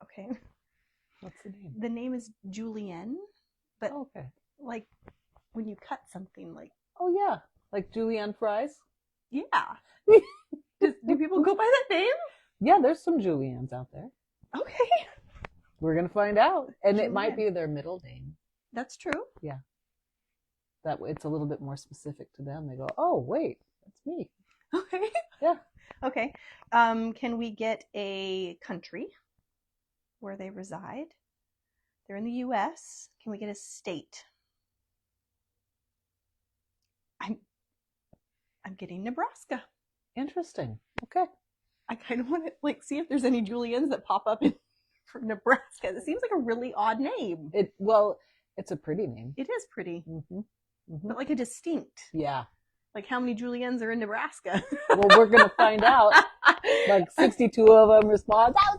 Okay. What's the name? The name is Julienne, but Okay. like when you cut something, like, Oh, yeah. Like julienne fries? yeah. Do people go by that name? Yeah, there's some Juliennes out there. Okay. We're going to find out. And it might Julienne. be their middle name. That's true. That way it's a little bit more specific to them. They go, oh, wait, that's me. Okay. Yeah. Okay. Can we get a country where they reside? They're in the U.S. Can we get a state? I'm getting Nebraska. Interesting. Okay. I kind of want to like see if there's any Juliennes that pop up in from Nebraska. It seems like a really odd name. It's a pretty name. It is pretty, Mm-hmm. Mm-hmm. but like a distinct. Yeah. Like how many Juliennes are in Nebraska? Well, we're going to find out. Like 62 of them respond, that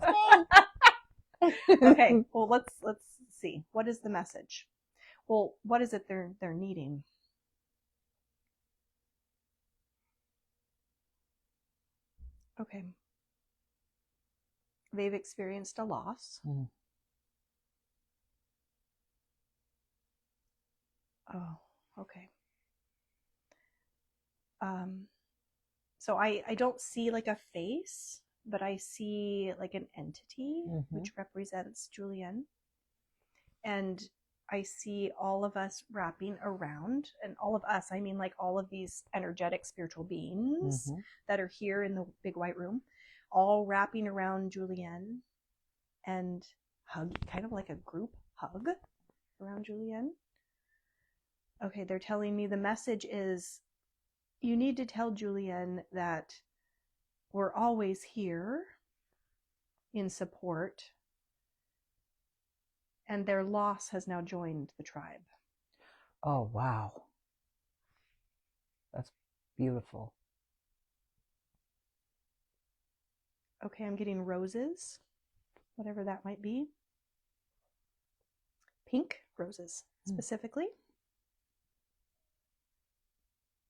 was me. Okay. Well, let's see. What is the message? Well, what is it they're needing? Okay. They've experienced a loss. Mm. Oh, okay. So I don't see like a face, but I see like an entity which represents Julienne. And I see all of us wrapping around, and all of us, I mean like all of these energetic spiritual beings that are here in the big white room, all wrapping around Julienne and hug, kind of like a group hug around Julienne. Okay, they're telling me the message is, you need to tell Julienne that we're always here in support, and their loss has now joined the tribe. Oh, wow. That's beautiful. Okay, I'm getting roses, whatever that might be. Pink roses, specifically.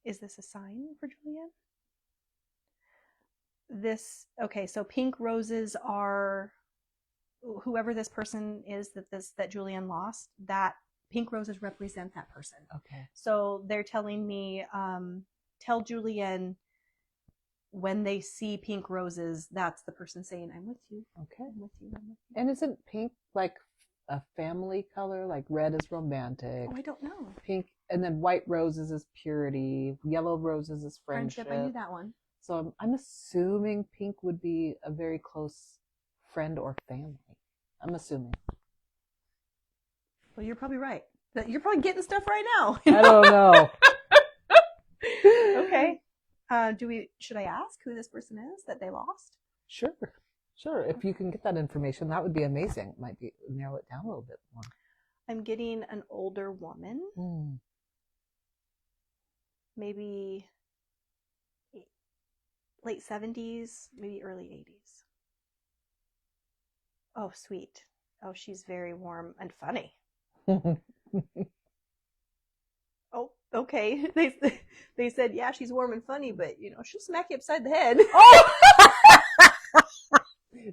Is this a sign for Julienne? Okay, so pink roses are whoever this person is that Julienne lost, that pink roses represent that person. Okay. So they're telling me, tell Julienne when they see pink roses, that's the person saying, I'm with you. Okay. I'm with you. I'm with you. And isn't pink like a family color? Like red is romantic. Oh, I don't know. Pink, and then white roses is purity. Yellow roses is friendship. I knew that one. So I'm assuming pink would be a very close friend or family. I'm assuming. Well, you're probably right. You're probably getting stuff right now. I don't know. Okay. Should I ask who this person is that they lost? Sure. If you can get that information, that would be amazing. It might be narrow it down a little bit more. I'm getting an older woman. Maybe late 70s, maybe early 80s. Oh, sweet. Oh, she's very warm and funny. Oh, okay. They said, yeah, she's warm and funny, but she'll smack you upside the head. Oh!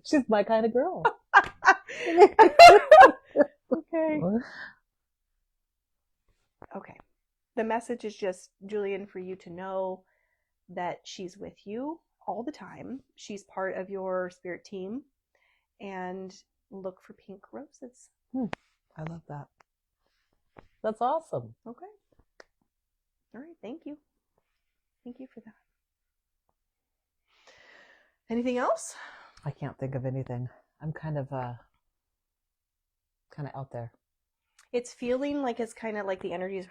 She's my kind of girl. Okay. Okay. The message is just, Julian, for you to know that she's with you all the time. She's part of your spirit team, and look for pink roses. I love that. That's awesome. Okay. All right. Thank you. Thank you for that. Anything else? I can't think of anything. I'm kind of out there. It's feeling like it's kind of like the energy is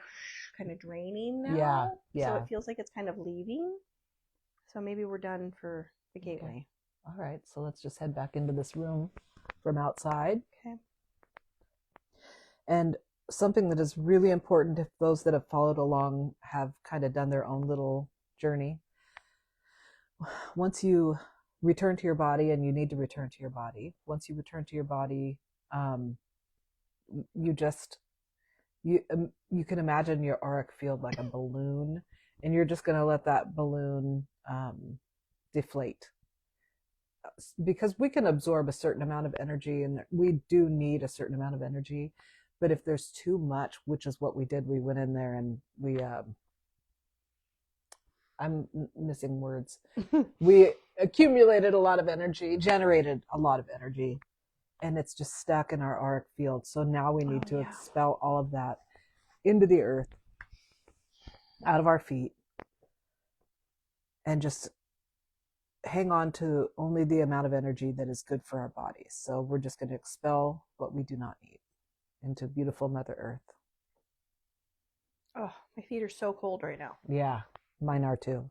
kind of draining now. Yeah. So it feels like it's kind of leaving. So maybe we're done for the gateway. Okay. All right. So let's just head back into this room from outside. Okay. And something that is really important, if those that have followed along have kind of done their own little journey, once you return to your body, and you need to return to your body, once you return to your body, you can imagine your auric field like a balloon, and you're just going to let that balloon deflate, because we can absorb a certain amount of energy, and we do need a certain amount of energy. But if there's too much, which is what we did, we went in there and we I'm missing words. We accumulated a lot of energy, generated a lot of energy, and it's just stuck in our auric field. So now we need to expel all of that into the earth, out of our feet, and just hang on to only the amount of energy that is good for our bodies. So we're just going to expel what we do not need into beautiful Mother Earth. Oh, my feet are so cold right now. Yeah, mine are too.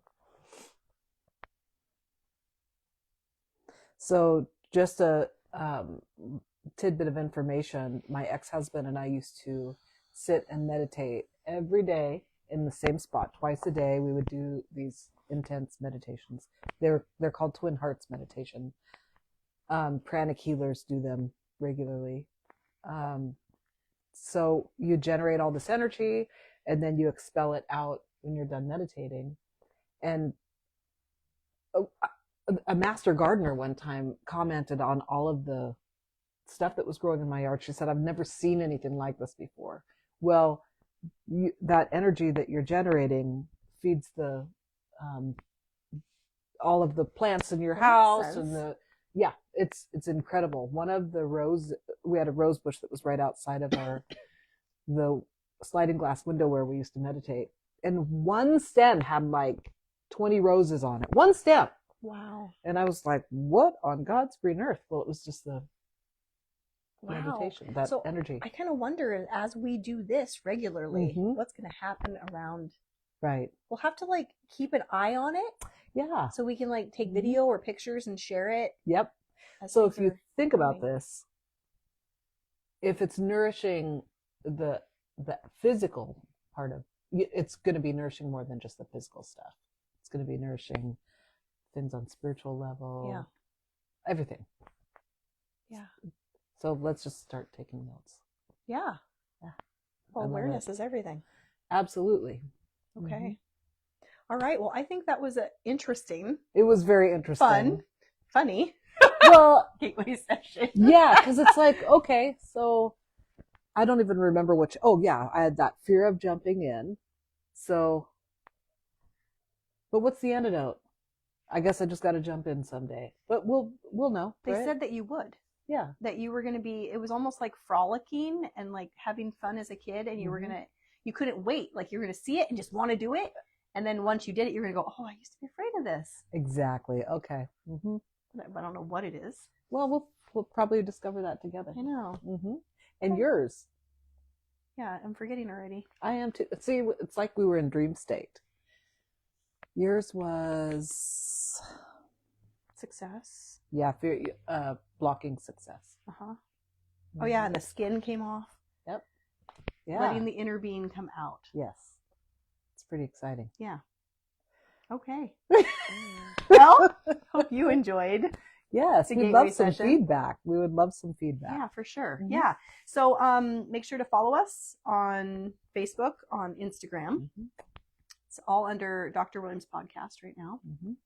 So just a tidbit of information. My ex-husband and I used to sit and meditate every day in the same spot. Twice a day we would do these intense meditations. They're called Twin Hearts meditation. Pranic healers do them regularly. So you generate all this energy, and then you expel it out when you're done meditating. And a master gardener one time commented on all of the stuff that was growing in my yard. She said, I've never seen anything like this before. Well, that energy that you're generating feeds the all of the plants in your house, and it's incredible. One of the we had a rose bush that was right outside of the sliding glass window where we used to meditate, and one stem had like 20 roses on it. One stem. Wow. And I was like, what on God's green earth? Well, it was just the meditation, that energy. I kind of wonder, as we do this regularly, what's going to happen around. Right. We'll have to keep an eye on it. Yeah. So we can take video or pictures and share it. Yep. So if you think about this, if it's nourishing the physical part of it's going to be nourishing more than just the physical stuff. It's going to be nourishing things on spiritual level. Yeah. Everything. Yeah. So let's just start taking notes. Yeah. Yeah. Well, awareness is everything. Absolutely. Okay. All right. Well, I think that was interesting. It was very interesting. Funny. Well, gateway session. Yeah, because it's like, okay, so I don't even remember which. Oh, yeah, I had that fear of jumping in. So, but what's the antidote? I guess I just got to jump in someday. But we'll know. They right? said that you would. Yeah. That you were going to be, it was almost like frolicking and having fun as a kid, and you were you couldn't wait. You were going to see it and just want to do it. And then once you did it, you're going to go, oh, I used to be afraid of this. Exactly. Okay. But I don't know what it is. Well, we'll probably discover that together. I know. And yours? Yeah, I'm forgetting already. I am too. See, it's like we were in dream state. Yours was success. Yeah, fear, blocking success. Oh yeah, and the skin came off. Yep. Yeah. Letting the inner being come out. Yes. It's pretty exciting. Yeah. Okay. Well, hope you enjoyed. Yes, The we'd gateway love some session. feedback. We would love some feedback. Yeah, for sure. Mhm. Yeah. So make sure to follow us on Facebook, on Instagram. Mhm. It's all under Dr. Williams Podcast right now. Mhm.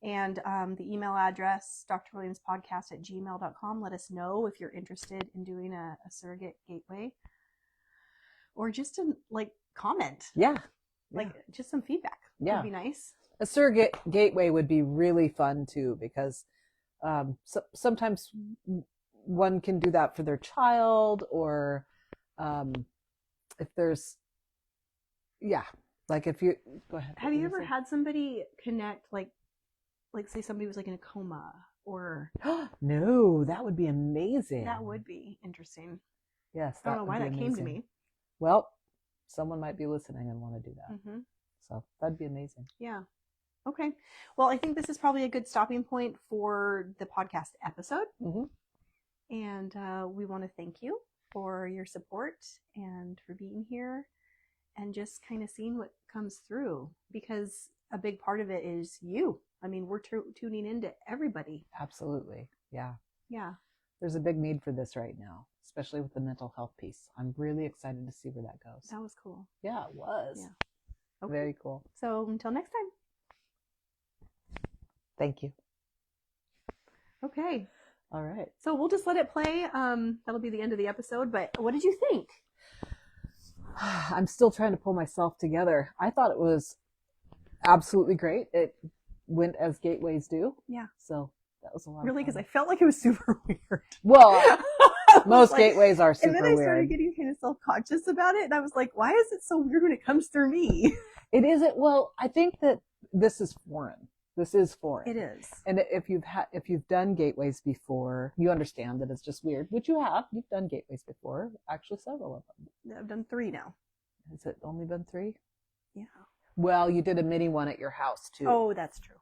And the email address, drwilliamspodcast@gmail.com. Let us know if you're interested in doing a surrogate gateway, or just to comment, Yeah. just some feedback Yeah. would be nice. A surrogate gateway would be really fun too, because sometimes one can do that for their child, or if there's, like if you go ahead. Have you ever had somebody connect, like say somebody was in a coma, or No, that would be amazing. that would be interesting. Yes, I don't know why that came to me. Well, someone might be listening and want to do that. Mm-hmm. So that'd be amazing. Yeah. Okay. Well, I think this is probably a good stopping point for the podcast episode. Mm-hmm. And we want to thank you for your support and for being here and just kind of seeing what comes through, because a big part of it is you. I mean, we're tuning into everybody. Absolutely. Yeah. Yeah. There's a big need for this right now, especially with the mental health piece. I'm really excited to see where that goes. That was cool. Yeah, it was. Yeah. Okay. Very cool. So until next time. Thank you. Okay. All right. So we'll just let it play. That'll be the end of the episode. But what did you think? I'm still trying to pull myself together. I thought it was absolutely great. It went as gateways do. Yeah. So that was a lot. Really, because I felt like it was super weird. Well, most gateways are super weird. And then I started getting kind of self-conscious about it. And I was like, why is it so weird when it comes through me? It isn't. Well, I think that this is foreign. This is foreign. It is. And if you've done gateways before, you understand that it's just weird, which you have. You've done gateways before, actually several of them. I've done 3 now. Has it only been 3? Yeah. Well, you did a mini one at your house too. Oh, that's true.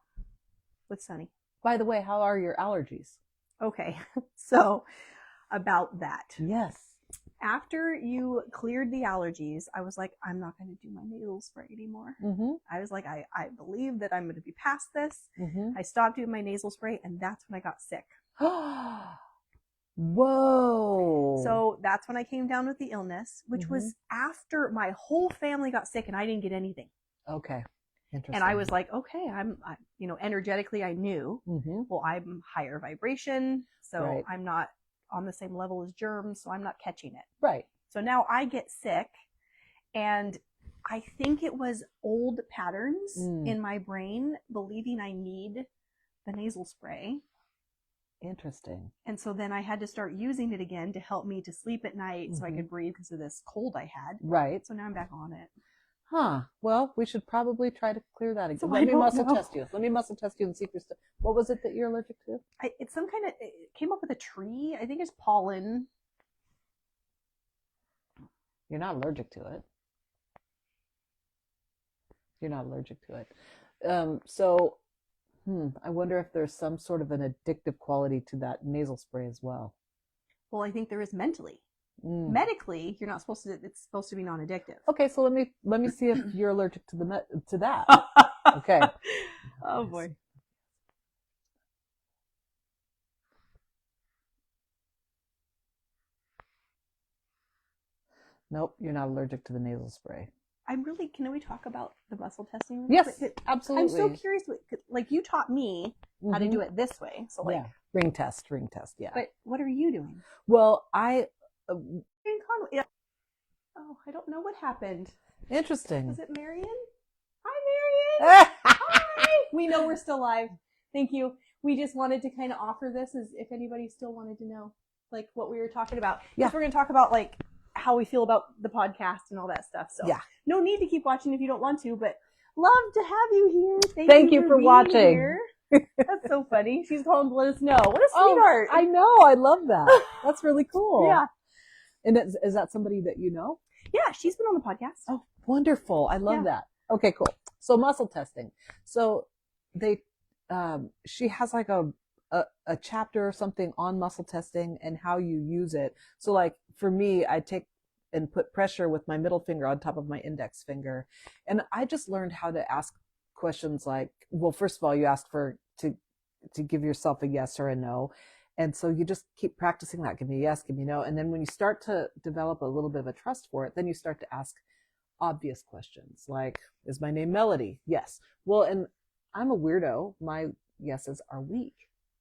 With Sunny. By the way, how are your allergies? Okay. So about that. Yes. After you cleared the allergies, I was like, I'm not going to do my nasal spray anymore. Mm-hmm. I was like, I believe that I'm going to be past this. Mm-hmm. I stopped doing my nasal spray, and that's when I got sick. Whoa. So that's when I came down with the illness, which was after my whole family got sick and I didn't get anything. Okay. Interesting. And I was like, okay, energetically I knew, well, I'm higher vibration, so Right. I'm not on the same level as germs, so I'm not catching it. Right. So now I get sick, and I think it was old patterns in my brain believing I need the nasal spray. Interesting. And so then I had to start using it again to help me to sleep at night so I could breathe because of this cold I had. Right. So now I'm back on it. Huh. Well, we should probably try to clear that again. So Let me muscle test you. Let me muscle test you and see if you're still. What was it that you're allergic to? It's some kind of. It came up with a tree. I think it's pollen. You're not allergic to it. You're not allergic to it. I wonder if there's some sort of an addictive quality to that nasal spray as well. Well, I think there is mentally. Medically, you're not supposed to. It's supposed to be non-addictive. Okay, so let me see if you're allergic to to that. Okay. Oh boy. Nope, you're not allergic to the nasal spray. Can we talk about the muscle testing? Yes, absolutely. I'm so curious. Like, you taught me how to do it this way. So like, ring test. Yeah. But what are you doing? Well, Oh, I don't know what happened. Interesting. Was it Marion? Hi, Marion. Hi. We know we're still live. Thank you. We just wanted to kind of offer this as if anybody still wanted to know, like, what we were talking about. Yeah. We're going to talk about, like, how we feel about the podcast and all that stuff. So no need to keep watching if you don't want to, but love to have you here. Thank you for watching. Here. That's so funny. She's calling to let us know. What a sweetheart. I know. I love that. That's really cool. Yeah. And is that somebody that you know? Yeah, she's been on the podcast. Oh, wonderful. I love that. Okay, cool. So muscle testing. So she has like a chapter or something on muscle testing and how you use it. So like for me, I take and put pressure with my middle finger on top of my index finger. And I just learned how to ask questions like, well, first of all, you ask to give yourself a yes or a no. And so you just keep practicing that. Give me a yes, give me a no. And then when you start to develop a little bit of a trust for it, then you start to ask obvious questions like, is my name Melody? Yes. Well, and I'm a weirdo. My yeses are weak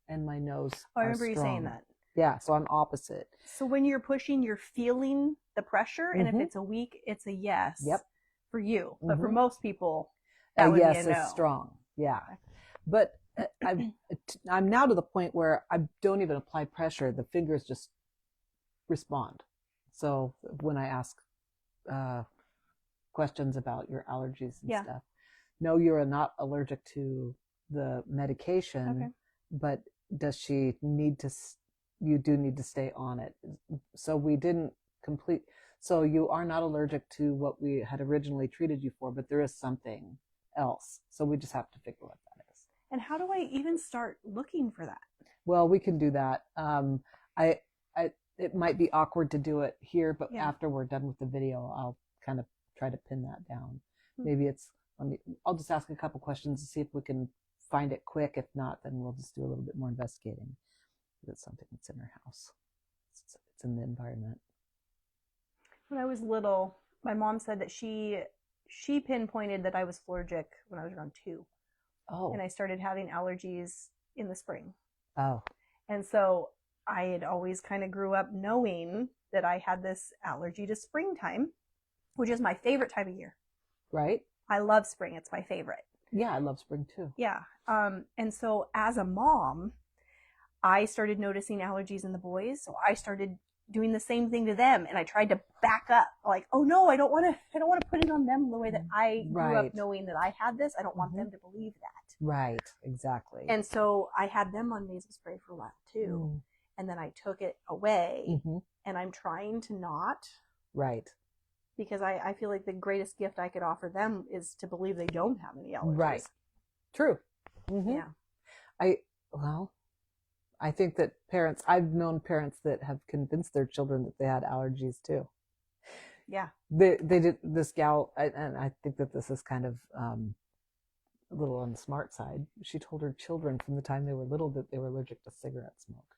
and my no's I are remember strong. you saying that. Yeah, so I'm opposite. So when you're pushing, you're feeling the pressure, and if Mhm. it's a weak, it's a yes. Yep. For you, but for Mhm. most people, that A would yes be a no. is strong. Yeah. But I'm now to the point where I don't even apply pressure. The fingers just respond. So when I ask questions about your allergies and Yeah. stuff, no, you're not allergic to the medication, Okay. but does she need to, you do need to stay on it. So we didn't complete, so you are not allergic to what we had originally treated you for, but there is something else. So we just have to figure what that is. And how do I even start looking for that? Well, we can do that. It might be awkward to do it here, but Yeah. after we're done with the video, I'll kind of try to pin that down. Hmm. Maybe I'll just ask a couple questions to see if we can find it quick. If not, then we'll just do a little bit more investigating. It's something that's in our house. It's in the environment. When I was little, my mom said that she pinpointed that I was allergic when I was around 2. Oh. And I started having allergies in the spring. Oh. And so I had always kind of grew up knowing that I had this allergy to springtime, which is my favorite time of year. Right. I love spring. It's my favorite. Yeah, I love spring too. Yeah. And so as a mom, I started noticing allergies in the boys. So I started doing the same thing to them. And I tried to back up like, oh no, I don't want to put it on them the way that I grew up knowing that I had this. I don't want them to believe that. Right. Exactly. And so I had them on nasal spray for a while too. And then I took it away and I'm trying to not. Right. Because I feel like the greatest gift I could offer them is to believe they don't have any allergies. Right. True. Yeah. I think that I've known parents that have convinced their children that they had allergies too. Yeah. They did this gal, and I think that this is kind of a little on the smart side. She told her children from the time they were little that they were allergic to cigarette smoke.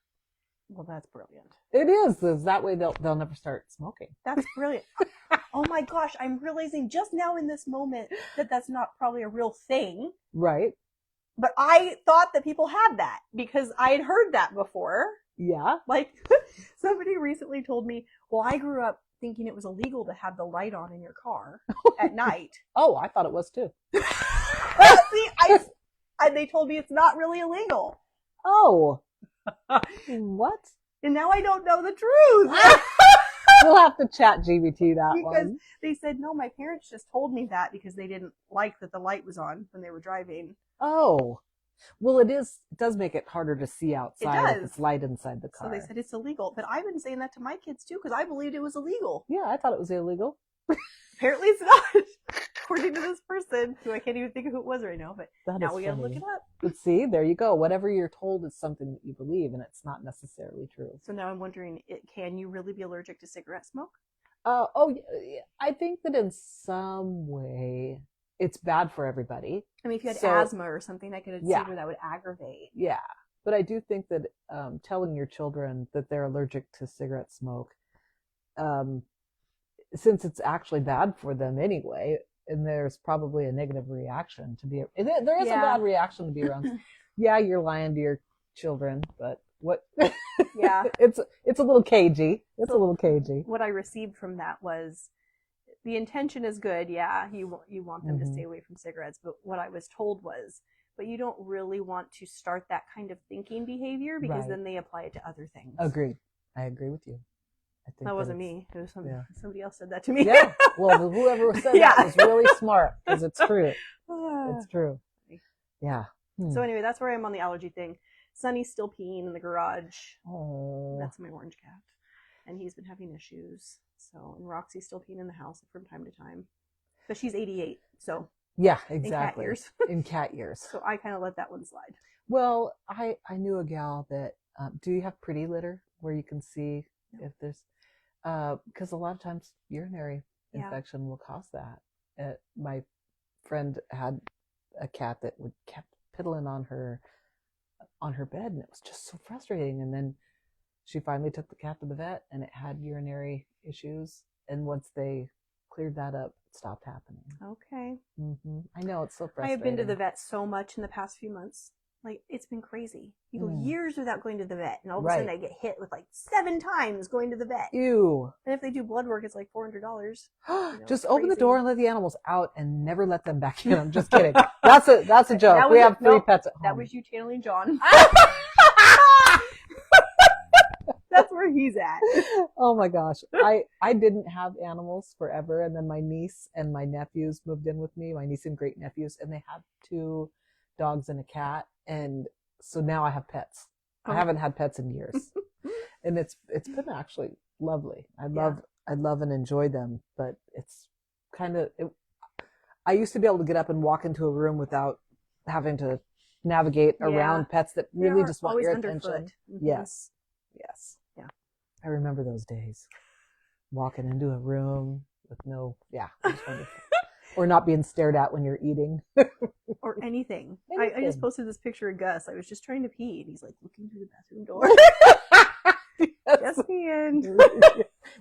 Well, that's brilliant. It is. That way they'll never start smoking. That's brilliant. Oh my gosh, I'm realizing just now in this moment that that's not probably a real thing. Right. But I thought that people had that because I had heard that before. Yeah. Like somebody recently told me, well, I grew up thinking it was illegal to have the light on in your car at night. Oh, I thought it was too. See, and they told me it's not really illegal. Oh. What? And now I don't know the truth. We'll have to chat GBT that because one. They said, no, my parents just told me that because they didn't like that the light was on when they were driving. Oh. Well, it does make it harder to see outside if it's light inside the car. So they said it's illegal. But I've been saying that to my kids too because I believed it was illegal. Yeah, I thought it was illegal. Apparently it's not, according to this person, who I can't even think of who it was right now. But now we gotta look it up. But see, there you go. Whatever you're told is something that you believe, and it's not necessarily true. So now I'm wondering, can you really be allergic to cigarette smoke? I think that in some way it's bad for everybody. I mean, if you had asthma or something, I could see where that would aggravate. Yeah. But I do think that telling your children that they're allergic to cigarette smoke, since it's actually bad for them anyway, and there's probably a negative reaction to be, there is a bad reaction to be around. Yeah, you're lying to your children, but what? Yeah. It's a little cagey. It's a little cagey. What I received from that was, the intention is good. Yeah, you want them to stay away from cigarettes. But what I was told was, but you don't really want to start that kind of thinking behavior because then they apply it to other things. Agreed. I agree with you. I think that wasn't me. It was somebody else said that to me. Yeah. Well, whoever said that was really smart because it's true. It's true. Yeah. So anyway, that's where I am on the allergy thing. Sunny's still peeing in the garage. Oh. That's my orange cat. And he's been having issues. So, and Roxy's still peeing in the house from time to time. But she's 88, so. Yeah, exactly. In cat years. In cat years. So I kind of let that one slide. Well, I knew a gal that, do you have pretty litter where you can see if there's, because a lot of times urinary infection will cause that. My friend had a cat that would kept piddling on her bed, and it was just so frustrating. And then she finally took the cat to the vet, and it had urinary issues. And once they cleared that up, it stopped happening. Okay. I know, it's so frustrating. I have been to the vet so much in the past few months. Like, it's been crazy. You go years without going to the vet, and all of a sudden I get hit with like 7 times going to the vet. Ew. And if they do blood work, it's like $400. Just open the door and let the animals out and never let them back in. I'm just kidding. That's a joke. We have 3 pets at home. That was you channeling John. That's where he's at. Oh my gosh. I didn't have animals forever, and then my niece and my nephews moved in with me, my niece and great nephews, and they have 2 dogs and a cat, and so now I have pets. I haven't had pets in years. And it's been actually lovely. I love and enjoy them, but it's kind of I used to be able to get up and walk into a room without having to navigate around pets that really just want your attention. Yes. Yeah. I remember those days. Walking into a room with it was wonderful. Or not being stared at when you're eating. Or anything. I just posted this picture of Gus. I was just trying to pee, and he's like looking through the bathroom door. Yes, and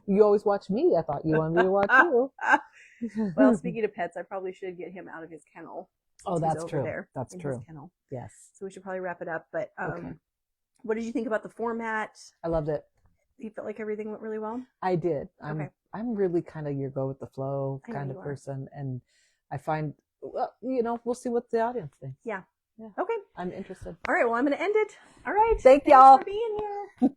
you always watch me. I thought you wanted me to watch you. Well, speaking of pets, I probably should get him out of his kennel. Oh, that's true. That's true. His kennel. Yes. So we should probably wrap it up. But okay. What did you think about the format? I loved it. You felt like everything went really well? I did. Okay. I'm really kind of your go with the flow kind of person, and I find, well, we'll see what the audience thinks. Yeah. Okay. I'm interested. All right. Well, I'm going to end it. All right. Thanks y'all for being here.